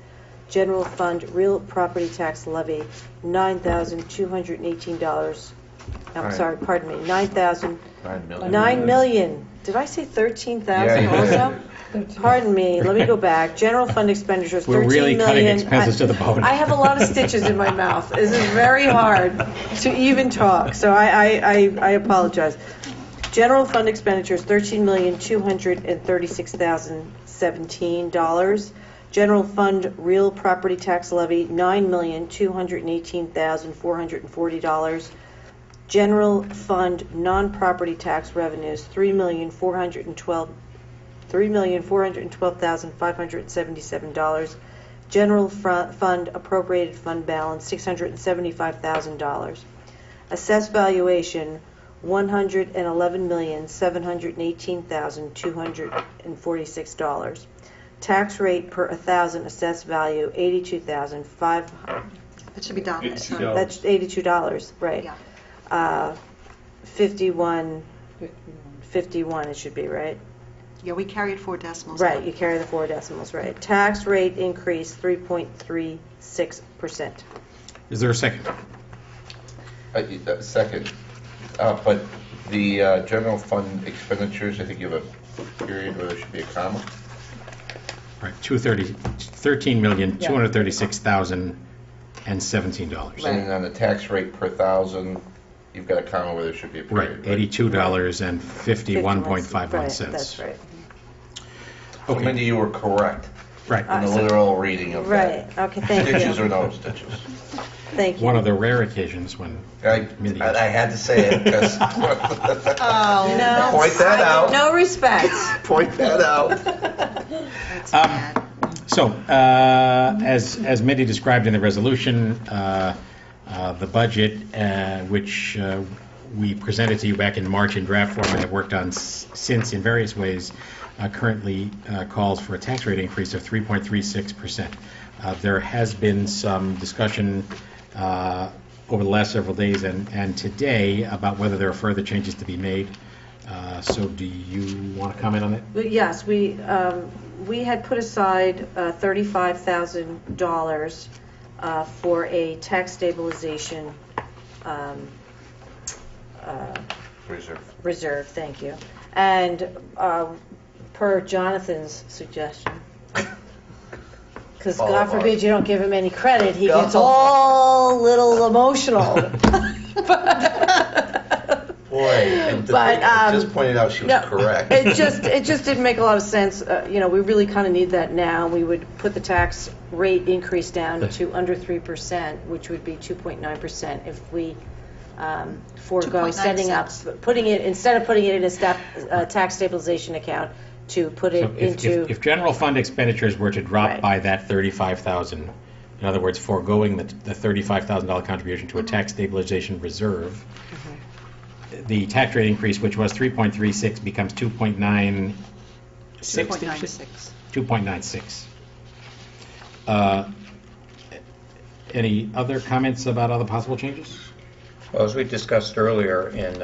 General fund real property tax levy $9,218. $9 million. Did I say 13,000 also? Pardon me. Let me go back. General fund expenditures, $13 million. We're really cutting expenses to the bone. I have a lot of stitches in my mouth. This is very hard to even talk, so I apologize. General fund expenditures, $13,236,017. General fund real property tax levy, $9,218,440. General fund non-property tax revenues, $3,412,577. General fund appropriated fund balance, $675,000. Assessed valuation, $111,718,246. Tax rate per 1,000 assessed value, $82,500. It should be dollars. $82. sorry. That's $82, right? Yeah. 51 it should be, right? Yeah, we carried 4 decimals. Right, you carry the 4 decimals, right. Tax rate increase 3.36%. Is there a second? Second. But the general fund expenditures, I think you have a period where there should be a comma. Right, $13,236,017. And then on the tax rate per 1,000, you've got a comma where there should be a Right, period. $82.51.51. Right, that's right. So Okay. Mindy, you were correct Right. in the literal reading of Right, that. okay, thank Stitches you. or no stitches. Thank you. One of the rare occasions when I had to say it because No. Point that out. No respect. point that out. That's bad. So, as Mindy described in the resolution, the budget, which we presented to you back in March in draft form and have worked on since in various ways, currently calls for a tax rate increase of 3.36%. There has been some discussion over the last several days and today about whether there are further changes to be made. So do you want to comment on that? Yes, we had put aside $35,000 for a tax stabilization reserve, thank you. And per Jonathan's suggestion, because All God of ours. forbid you don't give him any credit, he Yeah. gets all little emotional. Boy, and But, I just pointed out she was No, correct. It just didn't make a lot of sense. We really kind of need that now. We would put the tax rate increase down to under 3%, which would be 2.9% if we forego setting up, 2.96. instead of putting it in a tax stabilization account, to put it So into. if general fund expenditures were to drop Right. by that 35,000, in other words, foregoing the $35,000 contribution to a tax stabilization reserve, the tax rate increase, which was 3.36, becomes 2.96. 2.96. 2.96. Any other comments about other possible changes? Well, as we discussed earlier in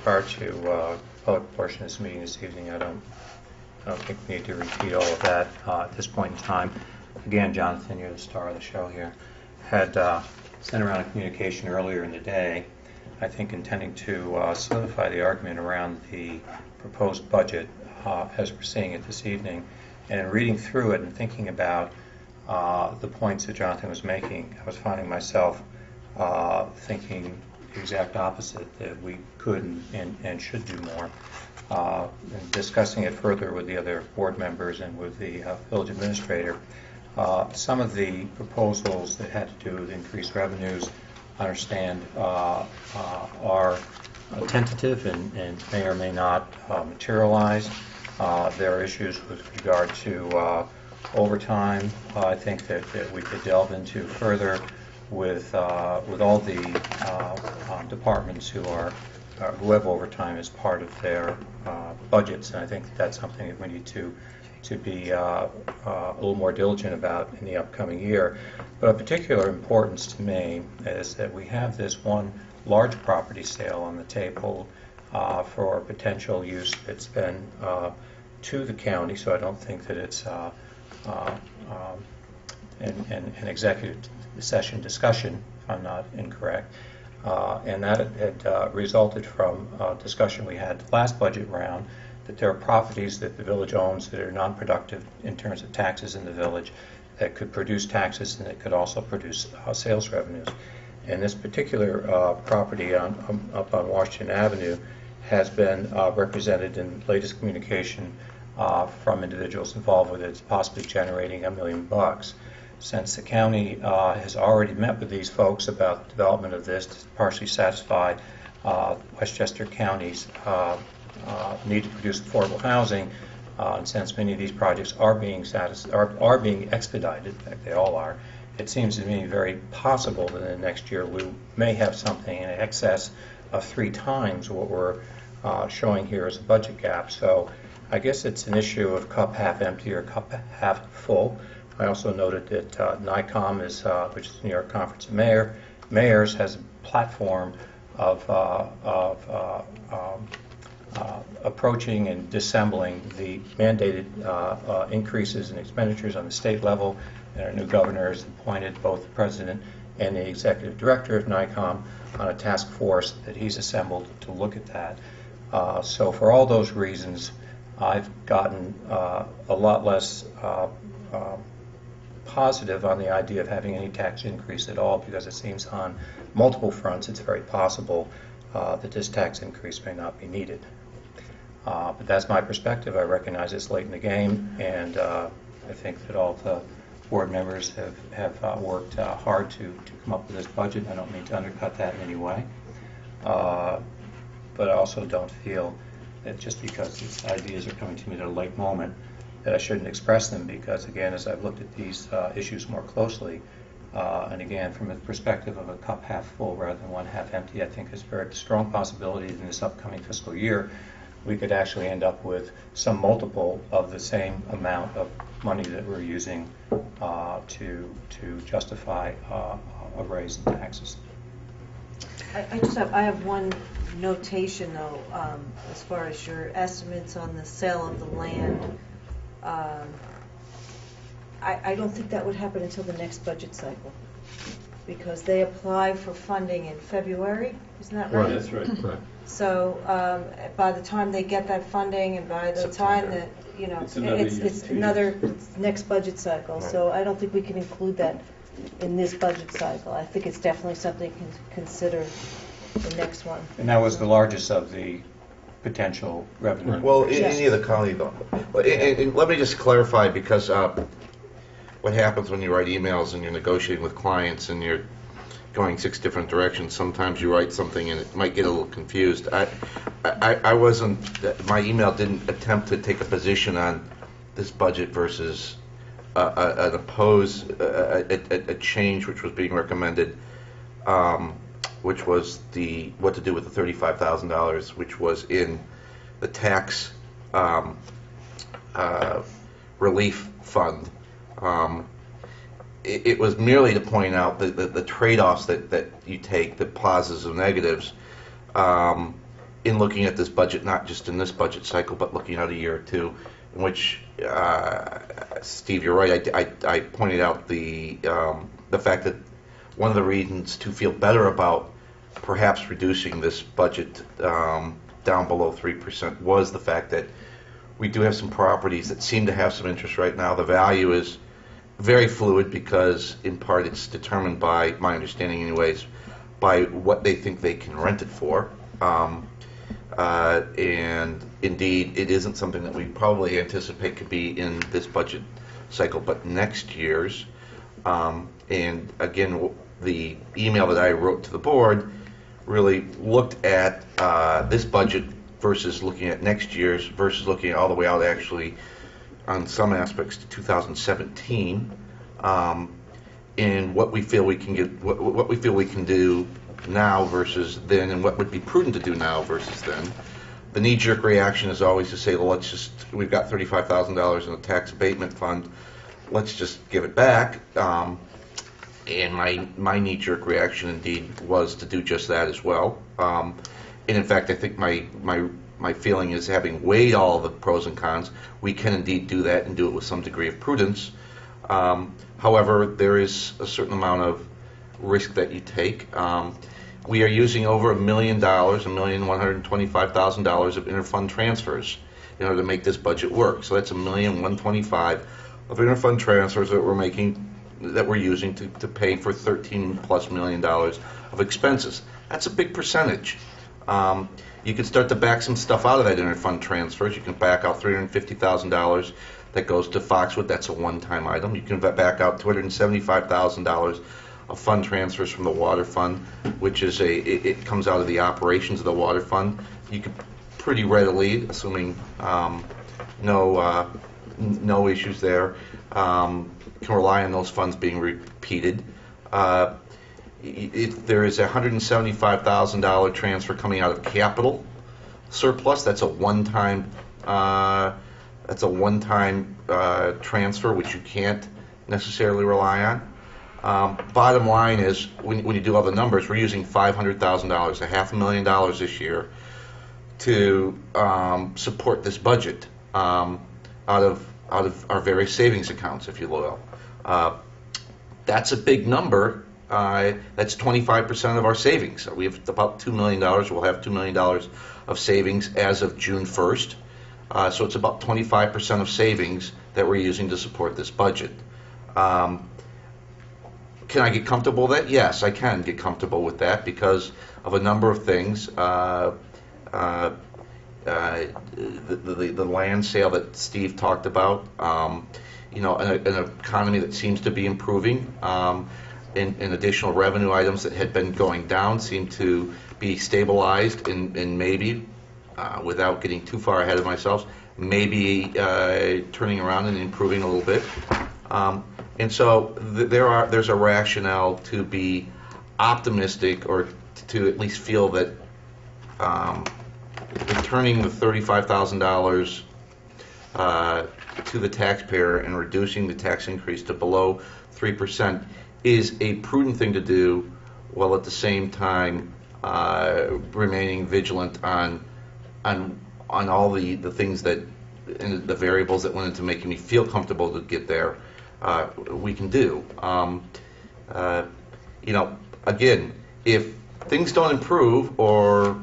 prior to public portion of this meeting this evening, I don't think we need to repeat all of that at this point in time. Again, Jonathan, you're the star of the show here. Had sent around a communication earlier in the day, I think intending to solidify the argument around the proposed budget as we're seeing it this evening. And in reading through it and thinking about the points that Jonathan was making, I was finding myself thinking the exact opposite, that we could and should do more. And discussing it further with the other board members and with the village administrator, some of the proposals that had to do with increased revenues, I understand, are tentative and may or may not materialize. There are issues with regard to overtime. I think that we could delve into further with all the departments who have overtime as part of their budgets, and I think that's something that we need to be a little more diligent about in the upcoming year. But of particular importance to me is that we have this one large property sale on the table for potential use that's been to the county, so I don't think that it's an executive session discussion, if I'm not incorrect. And that had resulted from a discussion we had last budget round, that there are properties that the village owns that are non-productive in terms of taxes in the village that could produce taxes and that could also produce sales revenues. And this particular property up on Washington Avenue has been represented in latest communication from individuals involved with it as possibly generating $1 million. Since the county has already met with these folks about the development of this to partially satisfy Westchester County's need to produce affordable housing, And since many of these projects are being are being expedited, in fact, they all are, it seems to me very possible that in the next year we may have something in excess of 3 times what we're showing here as a budget gap. So I guess it's an issue of cup half empty or cup half full. I also noted that NICOM, which is the New York Conference of Mayors, has a platform of approaching and dissembling the mandated increases in expenditures on the state level. And our new governor has appointed both the president and the executive director of NICOM on a task force that he's assembled to look at that. So for all those reasons, I've gotten a lot less positive on the idea of having any tax increase at all, because it seems on multiple fronts it's very possible that this tax increase may not be needed. But that's my perspective. I recognize it's late in the game, and I think that all the board members have worked hard to come up with this budget. I don't mean to undercut that in any way. But I also don't feel that just because these ideas are coming to me at a late moment that I shouldn't express them, because again, as I've looked at these issues more closely, and again, from the perspective of a cup half full rather than one half empty, I think there's a very strong possibility in this upcoming fiscal year we could actually end up with some multiple of the same amount of money that we're using to justify a raise in taxes. I have one notation though, as far as your estimates on the sale of the land. I don't think that would happen until the next budget cycle, because they apply for funding in February, isn't that right? That's right. Correct. So by the time they get that funding, and by the time that, you know, It's another year, it's 2 another years. it's next budget cycle. So I don't think we can include that in this budget cycle. I think it's definitely something to consider the next one. And that was the largest of the potential revenue. Well, Yes. any of the county, and let me just clarify, because what happens when you write emails and you're negotiating with clients and you're going 6 different directions, sometimes you write something and it might get a little confused. I wasn't, my email didn't attempt to take a position on this budget versus an a change which was being recommended, which was what to do with the $35,000, which was in the tax relief fund. It was merely to point out the trade-offs that you take, the positives and negatives, in looking at this budget, not just in this budget cycle, but looking out a year or two, in which, Steve, you're right, I pointed out the fact that one of the reasons to feel better about perhaps reducing this budget down below 3% was the fact that we do have some properties that seem to have some interest right now. The value is very fluid because, in part, it's determined by, my understanding anyways, by what they think they can rent it for. And indeed, it isn't something that we probably anticipate could be in this budget cycle, but next year's. And again, the email that I wrote to the board really looked at this budget versus looking at next year's, versus looking all the way out actually on some aspects to 2017, and what we feel we can get, what we feel we can do now versus then, and what would be prudent to do now versus then. The knee-jerk wereaction is always to say, well, we've got $35,000 in a tax abatement fund, let's just give it back. And my knee-jerk reaction indeed was to do just that as well. And in fact, I think my feeling is, having weighed all the pros and cons, we can indeed do that and do it with some degree of prudence. However, there is a certain amount of risk that you take. We are using over $1 million, $1,125,000 of interfund transfers in order to make this budget work. So that's $1,125,000 of interfund transfers that we're using to pay for $13+ million of expenses. That's a big percentage. You can start to back some stuff out of that interfund transfers. You can back out $350,000 that goes to Foxwood. That's a one-time item. You can back out $275,000 of fund transfers from the water fund, which is it comes out of the operations of the water fund. You could pretty readily, assuming no issues there. Can rely on those funds being repeated. There is a $175,000 transfer coming out of capital surplus. That's a one-time transfer, which you can't necessarily rely on. Bottom line is, when you do all the numbers, we're using $500,000, $500,000 this year, to support this budget out of our various savings accounts, if you will. That's a big number. That's 25% of our savings. We have about $2 million. We'll have $2 million of savings as of June 1st. So it's about 25% of savings that we're using to support this budget. Can I get comfortable with that? Yes, I can get comfortable with that because of a number of things. The land sale that Steve talked about, an economy that seems to be improving, and additional revenue items that had been going down seem to be stabilized and maybe, without getting too far ahead of myself, maybe turning around and improving a little bit. And so there's a rationale to be optimistic, or to at least feel that returning the $35,000 to the taxpayer and reducing the tax increase to below 3% is a prudent thing to do, while at the same time remaining vigilant on all the things that, and the variables that went into making me feel comfortable to get there. We can do. Again, if things don't improve or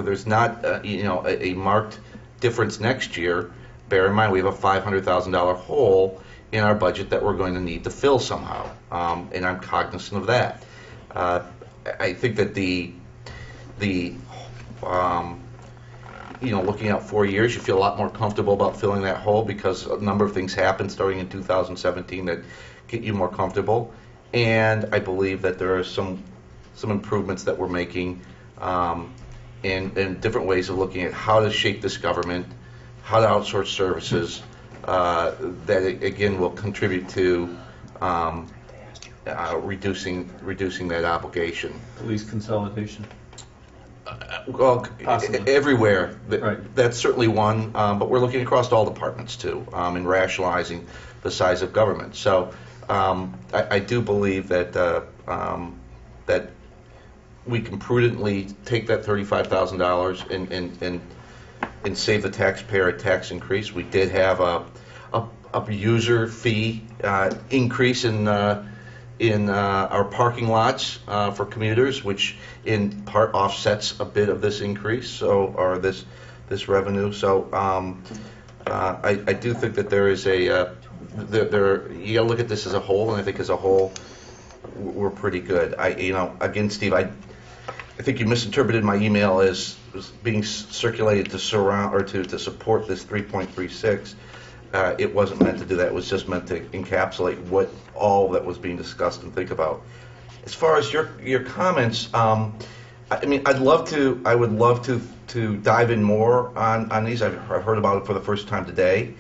there's not a marked difference next year, bear in mind we have a $500,000 hole in our budget that we're going to need to fill somehow, and I'm cognizant of that. I think that looking out 4 years, you feel a lot more comfortable about filling that hole because a number of things happened starting in 2017 that get you more comfortable. And I believe that there are some improvements that we're making, and different ways of looking at how to shape this government, how to outsource services, that again will contribute to reducing that obligation. Police consolidation. Well, Possibly. everywhere. Right. That's certainly one, but we're looking across all departments too, and rationalizing the size of government. So I do believe that that we can prudently take that $35,000 and save the taxpayer a tax increase. We did have a user fee increase in our parking lots for commuters, which in part offsets a bit of this increase, or this revenue. So I do think that there is you got to look at this as a whole, and I think as a whole we're pretty good. Again, Steve, I think you misinterpreted my email as being circulated to surround or to support this 3.36. It wasn't meant to do that. It was just meant to encapsulate what all that was being discussed and think about. As far as your comments, I would love to dive in more on these. I've heard about it for the first time today.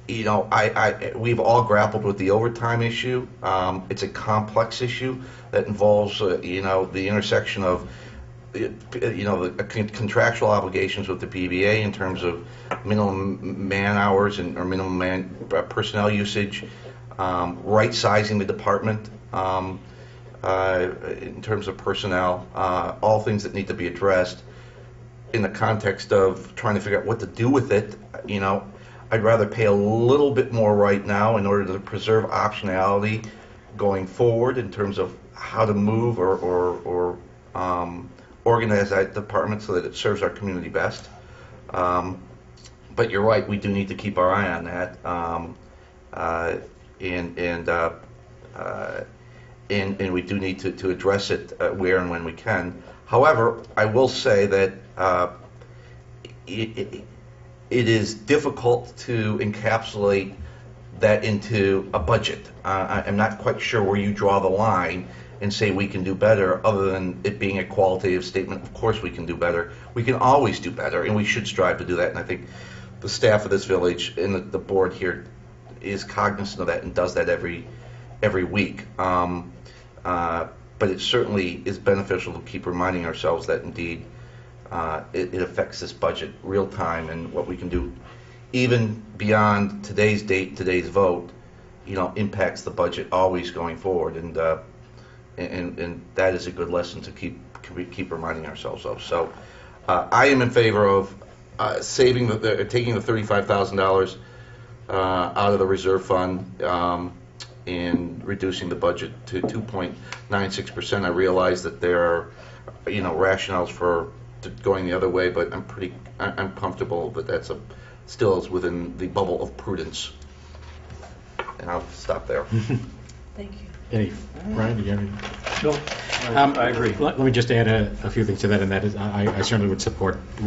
We've all grappled with the overtime issue. It's a complex issue that involves the intersection of the contractual obligations with the PBA in terms of minimum man hours or minimum personnel usage, right sizing the department in terms of personnel, all things that need to be addressed in the context of trying to figure out what to do with it. I'd rather pay a little bit more right now in order to preserve optionality going forward in terms of how to move or organize that department so that it serves our community best. But you're right, we do need to keep our eye on that, and we do need to address it where and when we can. However, I will say that it is difficult to encapsulate that into a budget. I'm not quite sure where you draw the line and say we can do better, other than it being a qualitative statement. Of course we can do better. We can always do better, and we should strive to do that. And I think the staff of this village and the board here is cognizant of that and does that every week. But it certainly is beneficial to keep reminding ourselves that indeed it affects this budget real time, and what we can do even beyond today's date, today's vote, impacts the budget always going forward, and that is a good lesson to keep reminding ourselves of. So I am in favor of taking the $35,000 out of the reserve fund and reducing the budget to 2.96%. I realize that there are rationales for going the other way, but I'm comfortable that that's still is within the bubble of prudence. And I'll stop there. Thank you. Brian, do you have any? No, I agree. Let me just add a few things to that, and that is I certainly will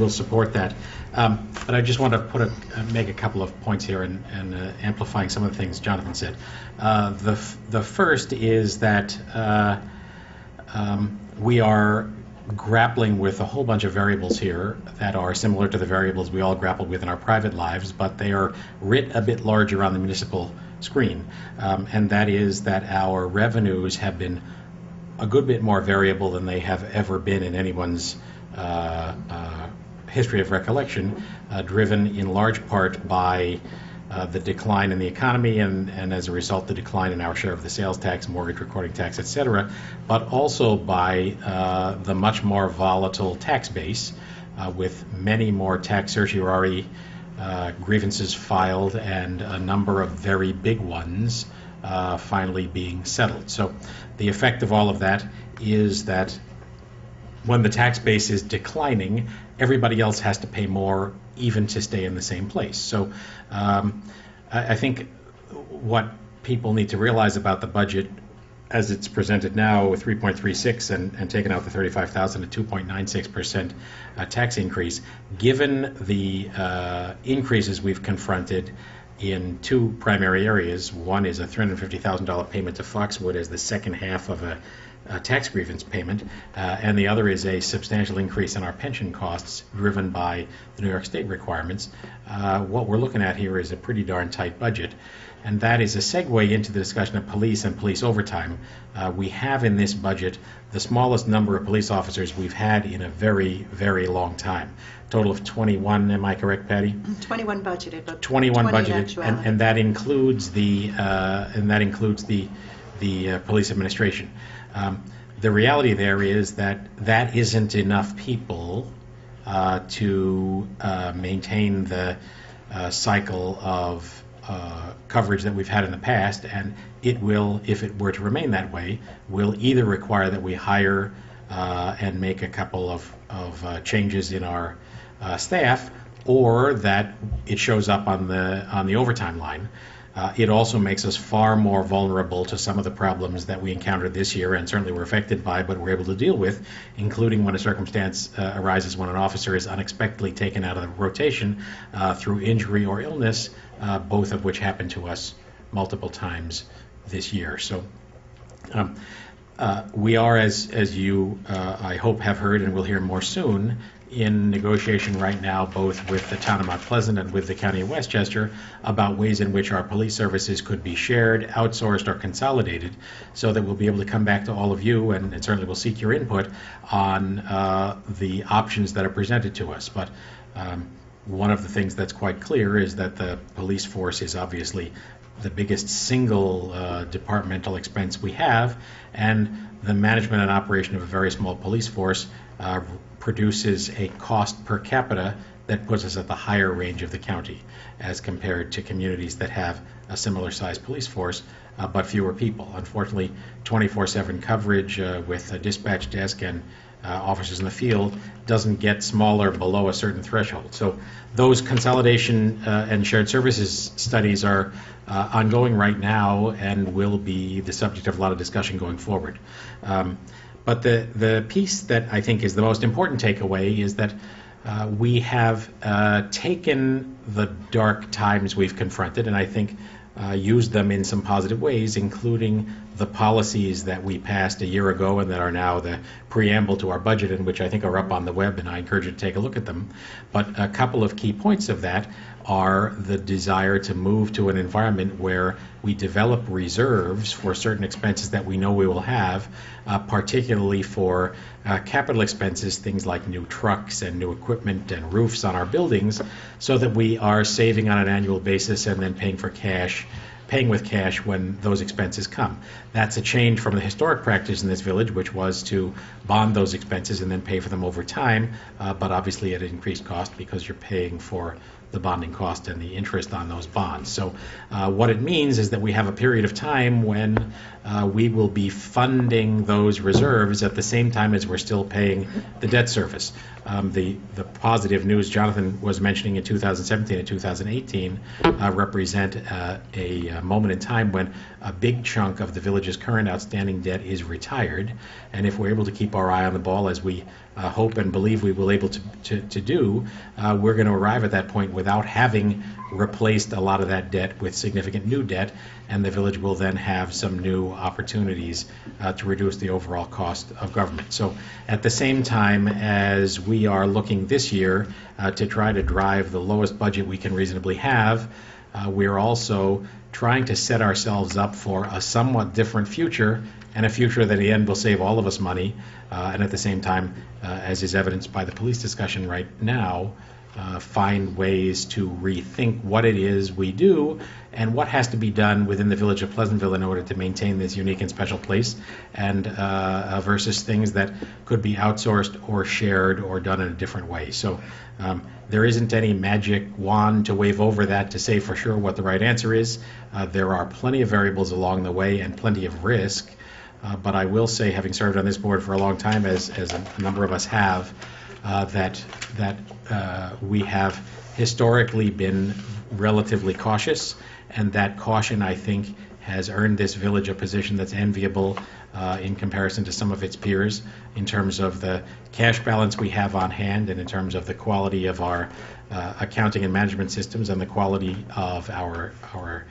support that. But I just want to make a couple of points here and amplifying some of the things Jonathan said. The first is that we are grappling with a whole bunch of variables here that are similar to the variables we all grappled with in our private lives, but they are writ a bit larger on the municipal screen, and that is that our revenues have been a good bit more variable than they have ever been in anyone's history of recollection, driven in large part by the decline in the economy and as a result the decline in our share of the sales tax, mortgage recording tax, etc., but also by the much more volatile tax base with many more tax certiorari grievances filed and a number of very big ones finally being settled. So the effect of all of that is that when the tax base is declining, everybody else has to pay more even to stay in the same place. So I think what people need to realize about the budget as it's presented now with 3.36 and taking out the 35,000 at 2.96% tax increase, given the increases we've confronted in two primary areas. One is a $350,000 payment to Foxwood as the second half of a tax grievance payment, and the other is a substantial increase in our pension costs driven by the New York State requirements. What we're looking at here is a pretty darn tight budget, and that is a segue into the discussion of police and police overtime. We have in this budget the smallest number of police officers we've had in a very, very long time. Total of 21, am I correct, Patty? 21 budgeted, but 21 20 in budgeted, actuality. and that includes the police administration. The reality there is that isn't enough people to maintain the cycle of coverage that we've had in the past, and it will, if it were to remain that way, will either require that we hire and make a couple of changes in our staff, or that it shows up on the overtime line. It also makes us far more vulnerable to some of the problems that we encountered this year and certainly were affected by, but we're able to deal with, including when a circumstance arises when an officer is unexpectedly taken out of the rotation through injury or illness, both of which happened to us multiple times this year. So we are, as you, I hope, have heard and will hear more soon, in negotiation right now, both with the town of Mount Pleasant and with the county of Westchester, about ways in which our police services could be shared, outsourced, or consolidated, so that we'll be able to come back to all of you, and certainly we'll seek your input on the options that are presented to us. But one of the things that's quite clear is that the police force is obviously the biggest single departmental expense we have, and the management and operation of a very small police force produces a cost per capita that puts us at the higher range of the county as compared to communities that have a similar sized police force but fewer people. Unfortunately, 24/7 coverage with a dispatch desk and officers in the field doesn't get smaller below a certain threshold. So those consolidation and shared services studies are ongoing right now and will be the subject of a lot of discussion going forward. But the piece that I think is the most important takeaway is that we have taken the dark times we've confronted, and I think used them in some positive ways, including the policies that we passed a year ago and that are now the preamble to our budget, and which I think are up on the web, and I encourage you to take a look at them. But a couple of key points of that are the desire to move to an environment where we develop reserves for certain expenses that we know we will have, particularly for capital expenses, things like new trucks and new equipment and roofs on our buildings, so that we are saving on an annual basis and then paying with cash when those expenses come. That's a change from the historic practice in this village, which was to bond those expenses and then pay for them over time, but obviously at an increased cost because you're paying for the bonding cost and the interest on those bonds. So what it means is that we have a period of time when we will be funding those reserves at the same time as we're still paying the debt service. The positive news Jonathan was mentioning in 2017 and 2018 represent a moment in time when a big chunk of the village's current outstanding debt is retired, and if we're able to keep our eye on the ball, as we hope and believe we will able to do, we're going to arrive at that point without having replaced a lot of that debt with significant new debt, and the village will then have some new opportunities to reduce the overall cost of government. So at the same time as we are looking this year to try to drive the lowest budget we can reasonably have, we're also trying to set ourselves up for a somewhat different future, and a future that in the end will save all of us money, and at the same time, as is evidenced by the police discussion right now, find ways to rethink what it is we do and what has to be done within the village of Pleasantville in order to maintain this unique and special place, and versus things that could be outsourced or shared or done in a different way. So there isn't any magic wand to wave over that to say for sure what the right answer is. There are plenty of variables along the way and plenty of risk, but I will say, having served on this board for a long time, as a number of us have, that we have historically been relatively cautious, and that caution, I think, has earned this village a position that's enviable in comparison to some of its peers in terms of the cash balance we have on hand and in terms of the quality of our accounting and management systems and the quality of our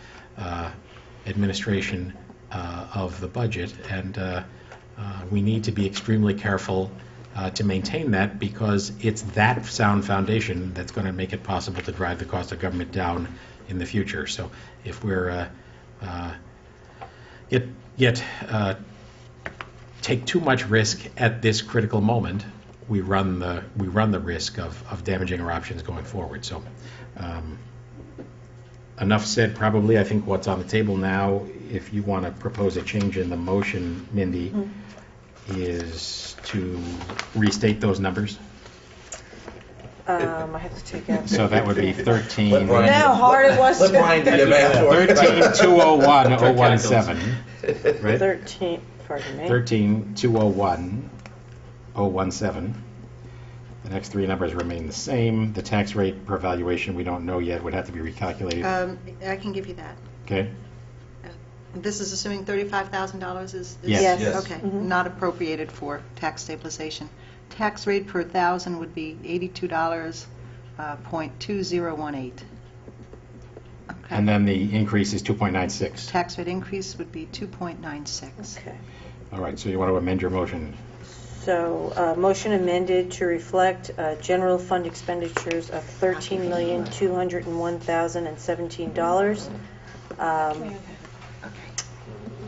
administration of the budget. And we need to be extremely careful to maintain that, because it's that sound foundation that's going to make it possible to drive the cost of government down in the future. So if we're take too much risk at this critical moment, we run the risk of damaging our options going forward. So enough said. Probably, I think what's on the table now, if you want to propose a change in the motion, Mindy, is to restate those numbers. I have to take out. So that would be 13. Let Brian- Now, hard it was Let to- Brian do the math for it. 13-201-017, right? 13, pardon me. 13-201-017. The next three numbers remain the same. The tax rate per valuation, we don't know yet, would have to be recalculated. I can give you that. Okay? This is assuming $35,000 is? Yes. Yes. Yes. Okay, not appropriated for tax stabilization. Tax rate per thousand would be $82.2018. Okay. And then the increase is 2.96. Tax rate increase would be 2.96. Okay. All right, so you want to amend your motion. So, motion amended to reflect general fund expenditures of $13,201,017.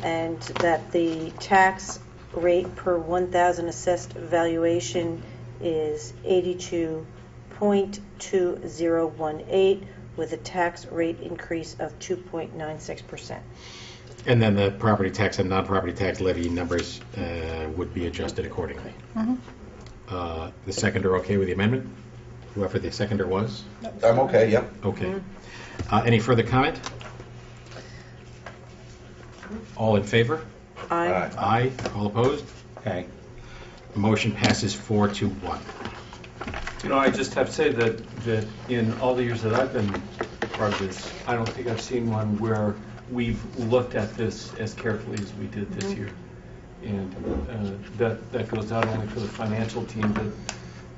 And that the tax rate per 1,000 assessed valuation is 82.2018, with a tax rate increase of 2.96%. And then the property tax and non-property tax levy numbers would be adjusted accordingly. The seconder okay with the amendment? Whoever the seconder was? I'm okay, yep. Okay. Any further comment? All in favor? Aye. Aye. All opposed? Okay. Motion passes 4-1. You know, I just have to say that in all the years that I've been part of this, I don't think I've seen one where we've looked at this as carefully as we did this year. And that goes not only for the financial team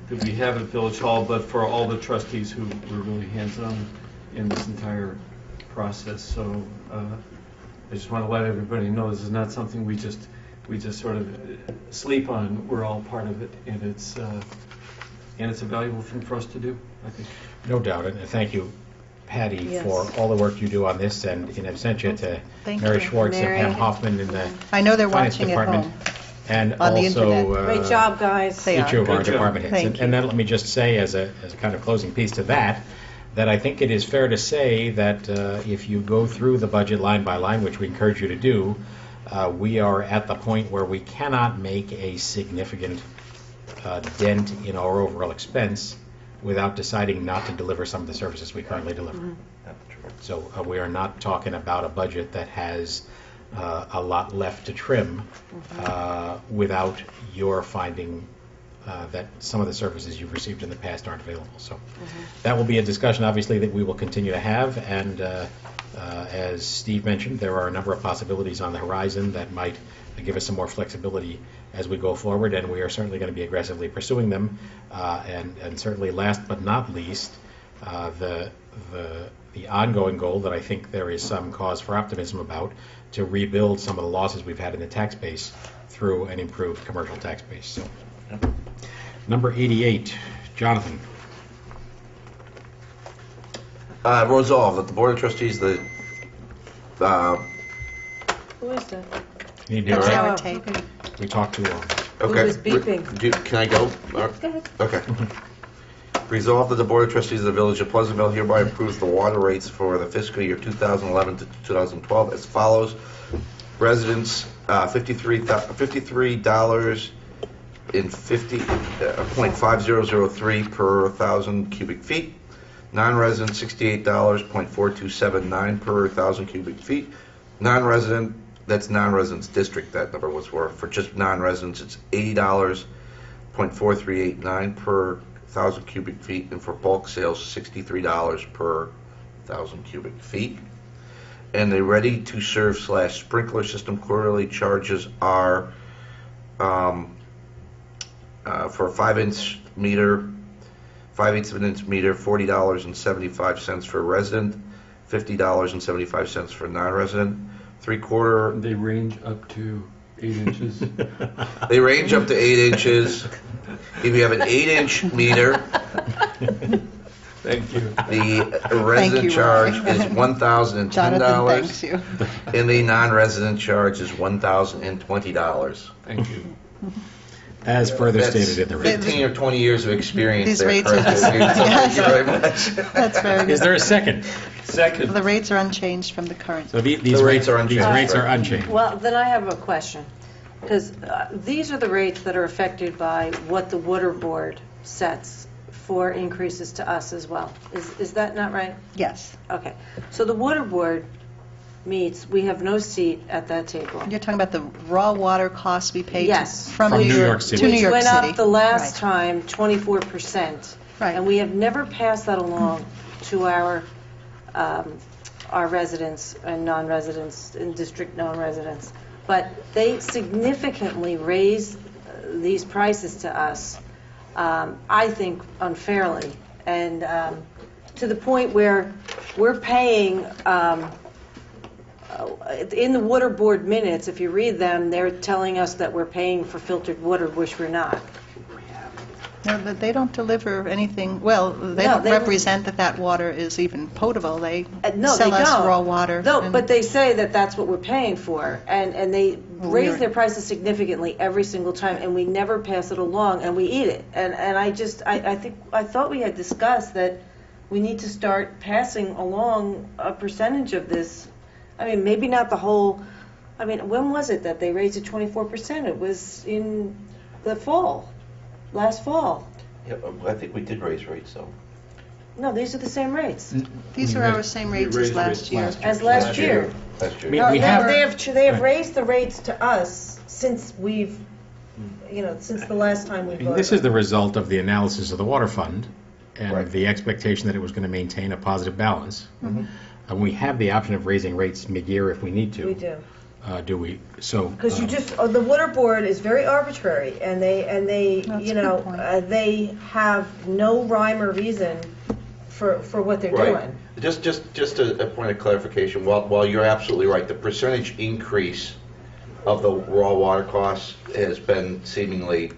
that we have at Village Hall, but for all the trustees who were really hands-on in this entire process. So I just want to let everybody know this is not something we just sort of sleep on. We're all part of it, and it's a valuable thing for us to do, I think. No doubt, and thank you, Patty, Yes. for all the work you do on this, and in absentia to Thank Mary you. Schwartz Mary. and Pam Hoffman in the I know they're Finance watching at Department. home. And On the also, internet. Great job, guys. They each are. of our Good job. department heads. Thank And then let me just say, as a kind of closing piece to that I think it is fair to say that if you go through the budget line by line, which we encourage you to do, we are at the point where we cannot make a significant dent in our overall expense without deciding not to deliver some of the services we currently deliver. So we are not talking about a budget that has a lot left to trim without your finding that some of the services you've received in the past aren't available. So that will be a discussion, obviously, that we will continue to have. And as Steve mentioned, there are a number of possibilities on the horizon that might give us some more flexibility as we go forward, and we are certainly going to be aggressively pursuing them. And certainly, last but not least, the ongoing goal that I think there is some cause for optimism about, to rebuild some of the losses we've had in the tax base through an improved commercial tax base. So, number 88, Jonathan. Resolved that the Board of Trustees, Who is that? You need to That's do it. our tape. We talked too long. okay. was beeping? Can I go? Go ahead. Okay. Resolved that the Board of Trustees of the Village of Pleasantville hereby approves the water rates for the fiscal year 2011 to 2012 as follows. Residents, $53.50.5003 per 1,000 cubic feet. Non-resident, $68.4279 per 1,000 cubic feet. Non-resident, that's non-residents district, that number was for just non-residents, it's $80.4389 per 1,000 cubic feet, and for bulk sales, $63 per 1,000 cubic feet. And the ready-to-serve / sprinkler system quarterly charges are for a 5-inch meter, 5/8 of an inch meter, $40.75 for resident, $50.75 for non-resident. 3/4, They range up to 8 inches. they range up to 8 inches. If you have an 8-inch meter, Thank you. the resident you, charge Roy. is $1,010. Jonathan thanks you. And the non-resident charge is $1,020. Thank you. As further That's stated in the rate. 15 or 20 years of experience These there, rates are Chris. the Thank same. you very much. That's very Is good. there a second? Second. The rates are unchanged from the current. So these The rates are These unchanged. rates are unchanged. Well, then I have a question, because these are the rates that are affected by what the water board sets for increases to us as well. Is that not right? Yes. Okay. So the water board meets, we have no seat at that table. You're talking about the raw water costs we pay Yes. from From New New York York City. to New Which York went City. up the last Right. time 24%. Right. And we have never passed that along to our residents and non-residents and district non-residents. But they significantly raise these prices to us, I think unfairly, and to the point where we're paying, in the water board minutes, if you read them, they're telling us that we're paying for filtered water, which we're not. No, but they don't deliver anything, well, they No, don't they- represent that water is even potable. They No, sell they us don't. raw water. No, and- but they say that that's what we're paying for, and they raise their prices significantly every single time, and we never pass it along, and we eat it. And I thought we had discussed that we need to start passing along a percentage of this. I mean, maybe not the whole, I mean, when was it that they raised it 24%? It was in the fall, last fall. Yeah, I think we did raise rates, though. No, these are the same rates These are our same rates as raised last rates year. as last year. That's true. We- No, have- they have raised the rates to us since we've, since the last time we voted. This is the result of the analysis of the water fund and Right. the expectation that it was going to maintain a positive balance. And we have the option of raising rates mid-year if we need to. We do. Do we? So. Because you just, the water board is very arbitrary, and they That's a good point. they have no rhyme or reason for what they're Right. doing. Just a point of clarification, while you're absolutely right, the percentage increase of the raw water costs has been seemingly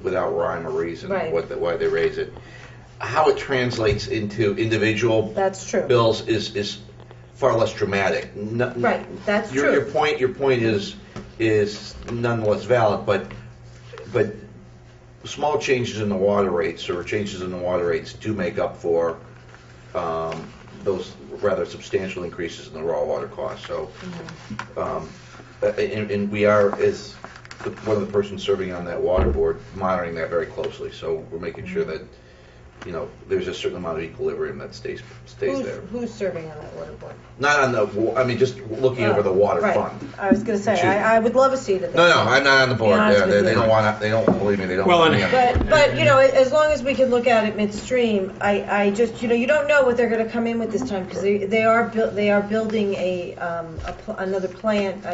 without rhyme or reason, Right. why they raise it. How it translates into individual That's true. bills is far less dramatic. Right, that's Your true. point is nonetheless valid, but small changes in the water rates or changes in the water rates do make up for those rather substantial increases in the raw water costs. So, and we are, as one of the persons serving on that water board, monitoring that very closely. So we're making sure that, there's a certain amount of equilibrium that stays there. Who's serving on that water board? Not on the, just looking over the water Right. fund. I was going to say, Excuse me. I would love a seat at that. No, I'm not on the board. honest Yeah, with they you. don't want to, they don't, believe me, they don't Well, want and- me on. But as long as we can look at it midstream, I just, you don't know what they're going to come in with this time, because they are building another plant,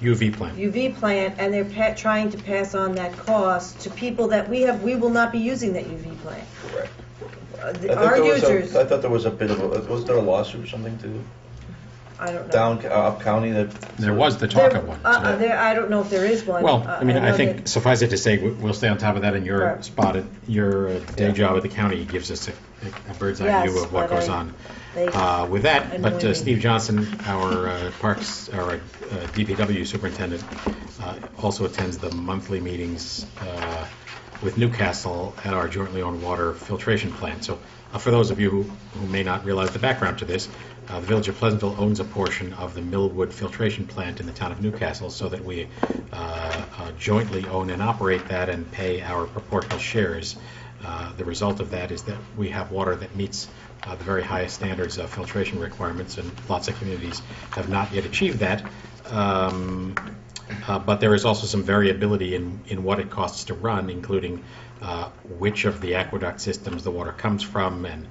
UV plant. UV plant, and they're trying to pass on that cost to people that we will not be using that UV plant. Correct. Our users, I thought there was a bit of a, was there a lawsuit or something too? I don't know. Up county that? There was the talk of one. I don't know if there is one. Well, I mean, I know think that- suffice it to say, we'll stay on top of that, and your Right. spot at your day job at the county gives us a bird's eye view Yes, of what but goes on they with that. But annoy me. Steve Johnson, our Parks, our DPW superintendent, also attends the monthly meetings with Newcastle at our jointly owned water filtration plant. So for those of you who may not realize the background to this, the Village of Pleasantville owns a portion of the Millwood filtration plant in the town of Newcastle, so that we jointly own and operate that and pay our proportional shares. The result of that is that we have water that meets the very highest standards of filtration requirements, and lots of communities have not yet achieved that. But there is also some variability in what it costs to run, including which of the aqueduct systems the water comes from, and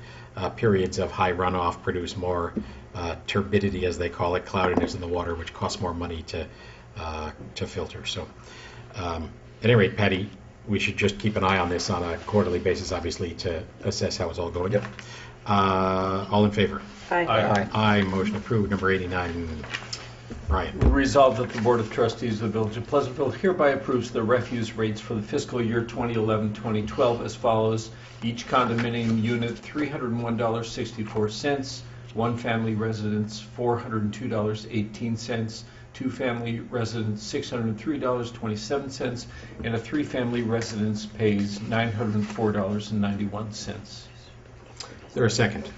periods of high runoff produce more turbidity, as they call it, cloudiness in the water, which costs more money to filter. So, at any rate, Patty, we should just keep an eye on this on a quarterly basis, obviously, to assess how it's all going. Yep. All in favor? Aye. Aye. Motion approved. Number 89. Brian. Resolved that the Board of Trustees of the Village of Pleasantville hereby approves the refuse rates for the fiscal year 2011-2012 as follows. Each condominium unit, $301.64. One family residence, $402.18. Two family residence, $603.27. And a three family residence pays $904.91. Is there a second?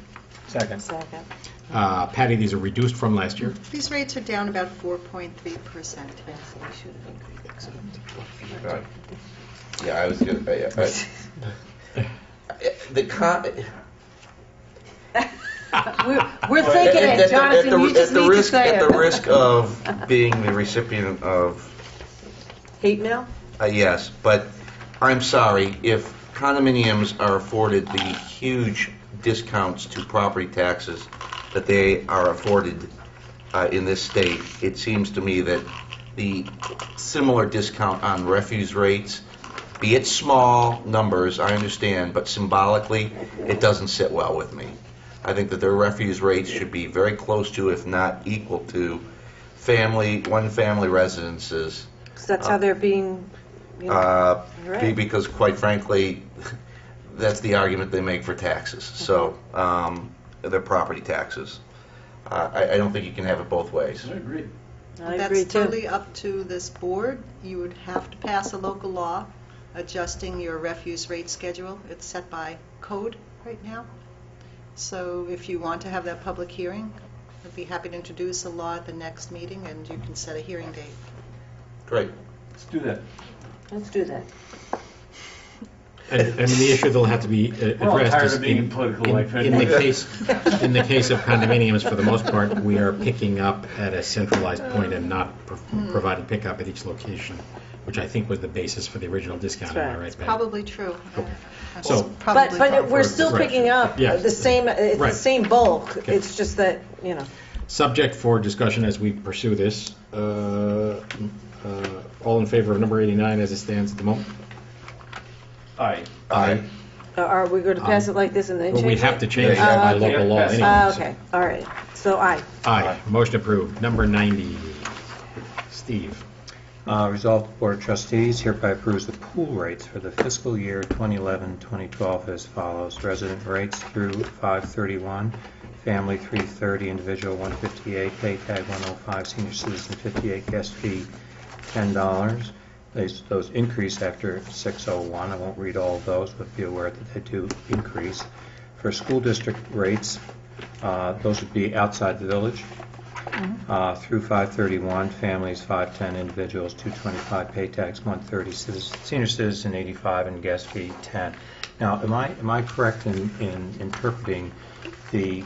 Second. Second. Patty, these are reduced from last year. These rates are down about 4.3%. Right. Yeah, I was going to, We're thinking it, Jonathan, you just need to say At the it. risk of being the recipient of, Hate mail? yes, but I'm sorry, if condominiums are afforded the huge discounts to property taxes that they are afforded in this state, it seems to me that the similar discount on refuse rates, be it small numbers, I understand, but symbolically, it doesn't sit well with me. I think that their refuse rates should be very close to, if not equal to, one-family residences. Because that's how they're being, right. Because quite frankly, that's the argument they make for taxes. So, their property taxes. I don't think you can have it both ways. I agree. I agree That's too. totally up to this board. You would have to pass a local law adjusting your refuse rate schedule. It's set by code right now. So if you want to have that public hearing, I'd be happy to introduce a law at the next meeting, and you can set a hearing date. Great. Let's do that. Let's do that. And the issue that'll have to be addressed We're all tired is of being in political life in the anyway. case in the case of condominiums, for the most part, we are picking up at a centralized point and not providing pickup at each location, which I think was the basis for the original discount. That's Am I right. right, Patty? Probably true. So- Probably But we're true. still Right. picking up Yes. the same, it's Right. the same bulk. Okay. It's just that, Subject for discussion as we pursue this. All in favor of number 89 as it stands at the moment? Aye. Aye. Are we going to pass it like this and then Well, change we'd have it? to change it Yeah, by okay. local law Yeah, anyway. so- Okay, all right. So aye. Aye, motion approved. Number 90, Steve. Resolved, the Board of Trustees hereby approves the pool rates for the fiscal year 2011-2012 as follows. Resident rates through 5/31, family 330, individual 158, pay tag 105, senior citizen 58, guest fee $10. Those increase after 6/01. I won't read all of those, but be aware that they do increase. For school district rates, those would be outside the village. Through 5/31, families 510, individuals 225, pay tax 130, senior citizen 85, and guest fee 10. Now, am I correct in interpreting the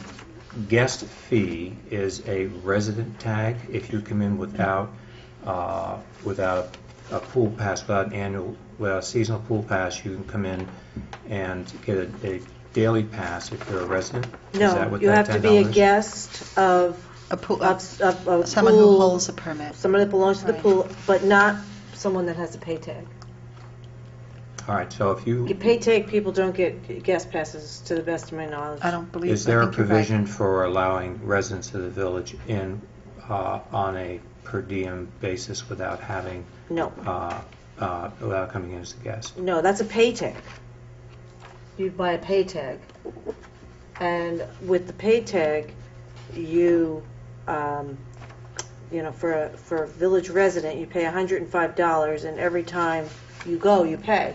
guest fee is a resident tag? If you come in without a pool pass, without a seasonal pool pass, you can come in and get a daily pass if you're a resident? Is that No, what you that have to be a $10 is? guest of A pool, a someone who pool, holds a permit. someone that belongs to the Right. pool, but not someone that has a pay tag. All right, so if you, Pay tag people don't get guest passes, to the best of my knowledge. I don't believe. is there I a think you're right. provision for allowing residents of the village in on a per diem basis without having, No, without coming in as a guest? no, that's a pay tag. You buy a pay tag, and with the pay tag, you for a village resident, you pay $105, and every time you go, you pay.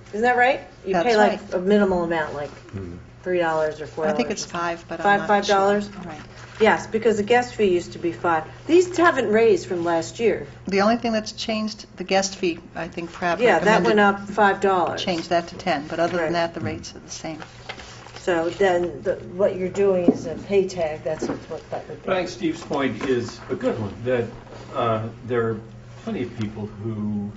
Isn't that right? You That's pay like right. a minimal amount, like $3 or $4. I think it's $5, but I'm not sure. $5? Right. Yes, because the guest fee used to be $5. These haven't raised from last year. The only thing that's changed, the guest fee, I think Pratt Yeah, that went recommended, up $5. changed that to 10, but other Right. than that, the rates are the same. So then, what you're doing is a pay tag, that's what that would be. But I think Steve's point is a good one, that there are plenty of people who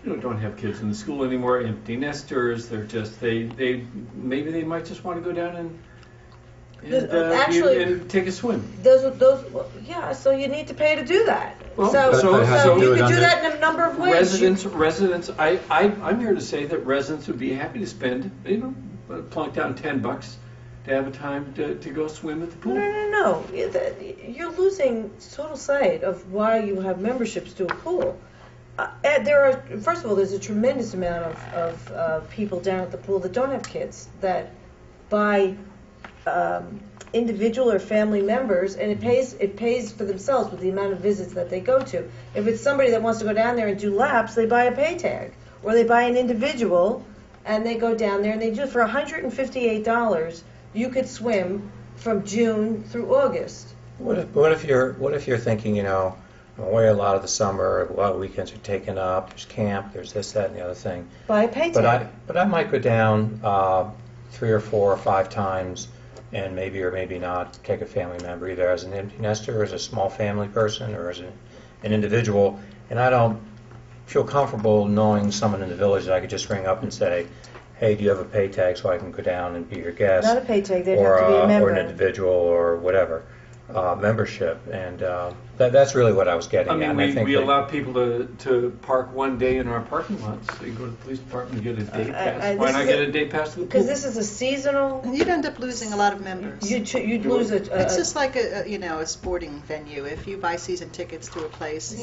don't have kids in the school anymore, empty nesters, they're just, maybe they might just want to go down Actually- and take a swim. Yeah, so you need to pay to do that. Well, So but how so do you you do could it do under- that in a number of ways. Residents, I'm here to say that residents would be happy to spend, plunk down $10 to have a time to go swim at the pool. No. You're losing total sight of why you have memberships to a pool. First of all, there's a tremendous amount of people down at the pool that don't have kids, that buy individual or family members, and it pays for themselves with the amount of visits that they go to. If it's somebody that wants to go down there and do laps, they buy a pay tag, or they buy an individual, and they go down there and they do it for $158. You could swim from June through August. What if you're thinking, I'm away a lot of the summer, a lot of weekends are taken up, there's camp, there's this, that, and the other thing. Buy a pay tag. But I might go down 3 or 4 or 5 times and maybe or maybe not take a family member, either as an empty nester or as a small family person or as an individual, and I don't feel comfortable knowing someone in the village that I could just ring up and say, hey, do you have a pay tag so I can go down and be your guest? Not a pay tag, they'd or, have to be a member. or an individual or whatever, membership, and that's really what I was getting I at. mean, and I think we that- allow people to park one day in our parking lots. So you go to the police department and get a day pass. Why this not is get a day pass to the pool? Because this is a seasonal, And you'd end up losing a lot of members. you'd lose It's a, just like a sport venue. If you buy season tickets to a place,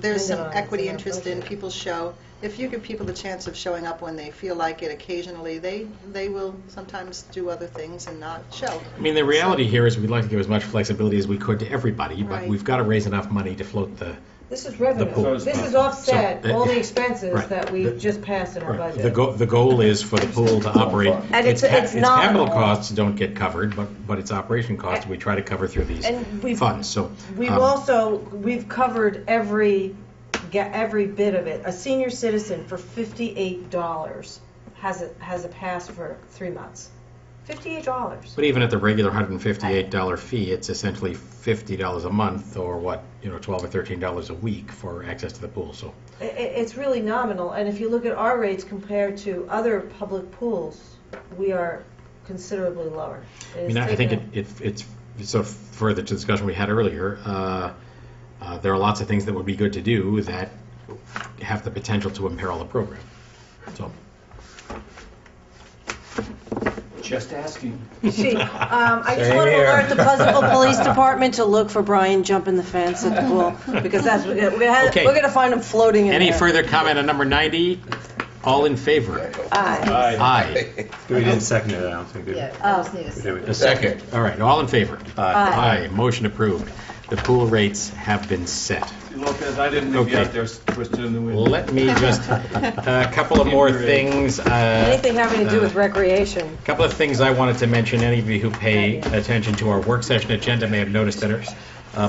there's some equity interest in people's show. If you give people the chance of showing up when they feel like it occasionally, they will sometimes do other things and not show. I mean, the reality here is we'd like to give as much flexibility as we could to everybody, but Right. we've got to raise enough money to float the This is revenue. pool. This is offset So, all the expenses right. that we just passed in our Right. budget. The goal is for the pool to operate. And it's its nominal. capital costs don't get covered, but its operation costs we try to cover through these And we've- funds. So We've covered every bit of it. A senior citizen for $58 has a pass for 3 months. $58. But even at the regular $158 fee, it's essentially $50 a month, or $12 or $13 a week for access to the pool. So It's really nominal, and if you look at our rates compared to other public pools, we are considerably lower. I mean, I think it's so further to the discussion we had earlier. There are lots of things that would be good to do that have the potential to imperil the program. So Just asking. I just Same want to here. alert the Pleasantville Police Department to look for Brian jumping the fence at the pool, because that's, we're Okay. going to find him floating in Any there. further comment on number 90? All in favor? Aye. Aye. We didn't second it, I don't think. did we? Yeah, I just need a There we go. The second. All right, all in favor? Aye. Aye. Motion approved. The pool rates have been set. Lopez, I didn't leave you Okay. out there twisting in the wind. Let me just, a couple of more things. Anything having to do with recreation. A couple of things I wanted to mention. Any of you who pay attention to our work session agenda may have noticed that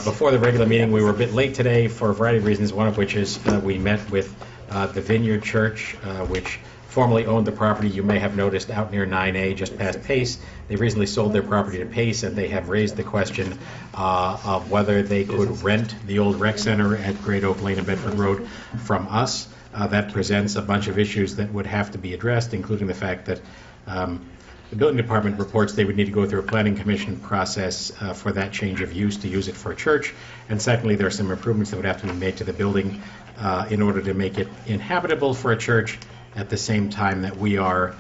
before the regular meeting, we were a bit late today for a variety of reasons, one of which is we met with the Vineyard Church, which formerly owned the property you may have noticed out near 9A, just past Pace. They recently sold their property to Pace, and they have raised the question of whether they could rent the old rec center at Great Oak Lane and Bedford Road from us. That presents a bunch of issues that would have to be addressed, including the fact that the building department reports they would need to go through a planning commission process for that change of use to use it for a church. And secondly, there are some improvements that would have to be made to the building in order to make it inhabitable for a church at the same time that we are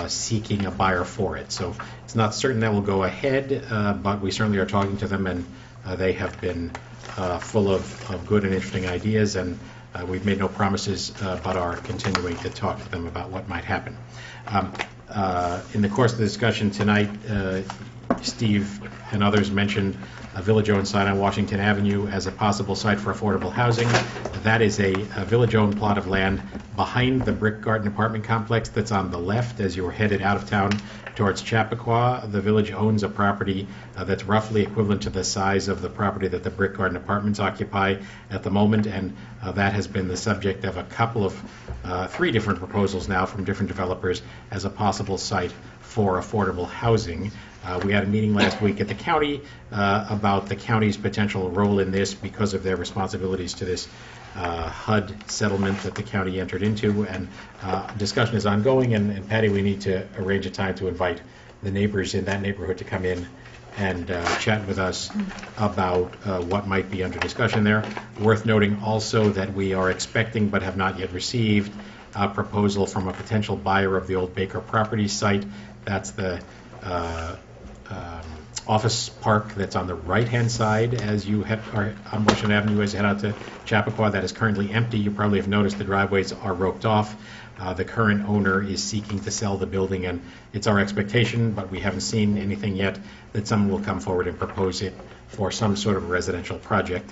seeking a buyer for it. So it's not certain that will go ahead, but we certainly are talking to them, and they have been full of good and interesting ideas, and we've made no promises, but are continuing to talk to them about what might happen. In the course of the discussion tonight, Steve and others mentioned village-owned site on Washington Avenue as a possible site for affordable housing. That is a village-owned plot of land behind the Brick Garden apartment complex that's on the left as you're headed out of town towards Chappaqua. The village owns a property that's roughly equivalent to the size of the property that the Brick Garden apartments occupy at the moment, and that has been the subject of a couple of 3 different proposals now from different developers as a possible site for affordable housing. We had a meeting last week at the county about the county's potential role in this because of their responsibilities to this HUD settlement that the county entered into, and discussion is ongoing, and Patty, we need to arrange a time to invite the neighbors in that neighborhood to come in and chat with us about what might be under discussion there. Worth noting also that we are expecting but have not yet received a proposal from a potential buyer of the old Baker Properties site. That's the office park that's on the right-hand side as you are on Washington Avenue as you head out to Chappaqua. That is currently empty. You probably have noticed the driveways are roped off. The current owner is seeking to sell the building, and it's our expectation, but we haven't seen anything yet, that someone will come forward and propose it for some sort of residential project.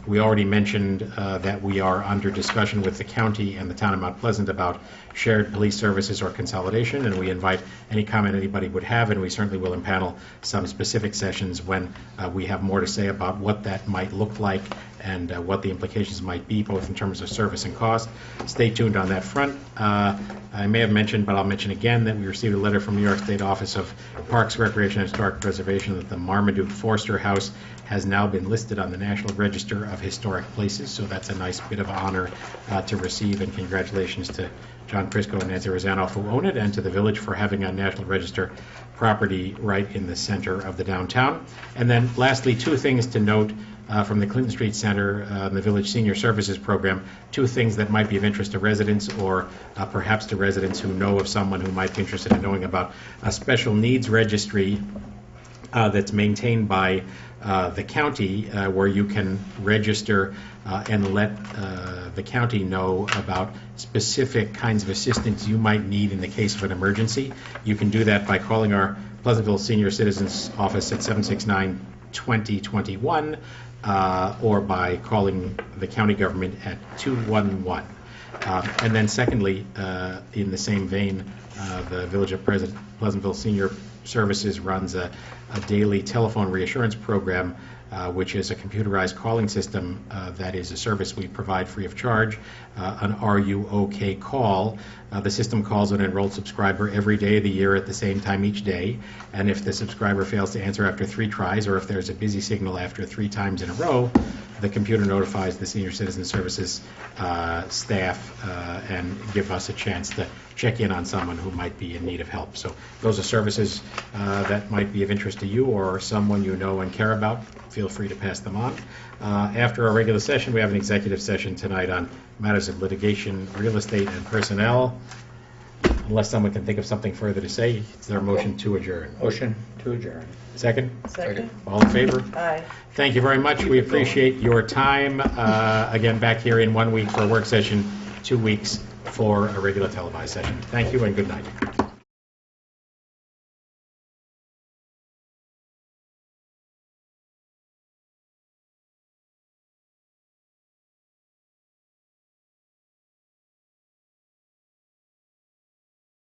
We already mentioned that we are under discussion with the county and the town of Mount Pleasant about shared police services or consolidation, and we invite any comment anybody would have, and we certainly will impanel some specific sessions when we have more to say about what that might look like and what the implications might be, both in terms of service and cost. Stay tuned on that front. I may have mentioned, but I'll mention again, that we received a letter from New York State Office of Parks, Recreation, and Historic Preservation that the Marmaduke Forster House has now been listed on the National Register of Historic Places, so that's a nice bit of honor to receive, and congratulations to John Prisco and Nancy Rosanoff who own it, and to the village for having a National Register property right in the center of the downtown. And then lastly, 2 things to note from the Clinton Street Center, the Village Senior Services Program, 2 things that might be of interest to residents, or perhaps to residents who know of someone who might be interested in knowing about a special needs registry that's maintained by the county, where you can register and let the county know about specific kinds of assistance you might need in the case of an emergency. You can do that by calling our Pleasantville Senior Citizens Office at 769-2021 or by calling the county government at 211. And then secondly, in the same vein, the Village of Pleasantville Senior Services runs a daily telephone reassurance program, which is a computerized calling system that is a service we provide free of charge, an Are You OK call. The system calls an enrolled subscriber every day of the year at the same time each day, and if the subscriber fails to answer after 3 tries, or if there's a busy signal after 3 times in a row, the computer notifies the Senior Citizen Services staff and give us a chance to check in on someone who might be in need of help. So those are services that might be of interest to you or someone you know and care about. Feel free to pass them on. After our regular session, we have an executive session tonight on matters of litigation, real estate, and personnel. Unless someone can think of something further to say, is there a motion to adjourn? Motion to adjourn. Second? Second? All in favor? Aye. Thank you very much. We appreciate your time. Again, back here in 1 week for a work session, 2 weeks for a regular televised session. Thank you and good night.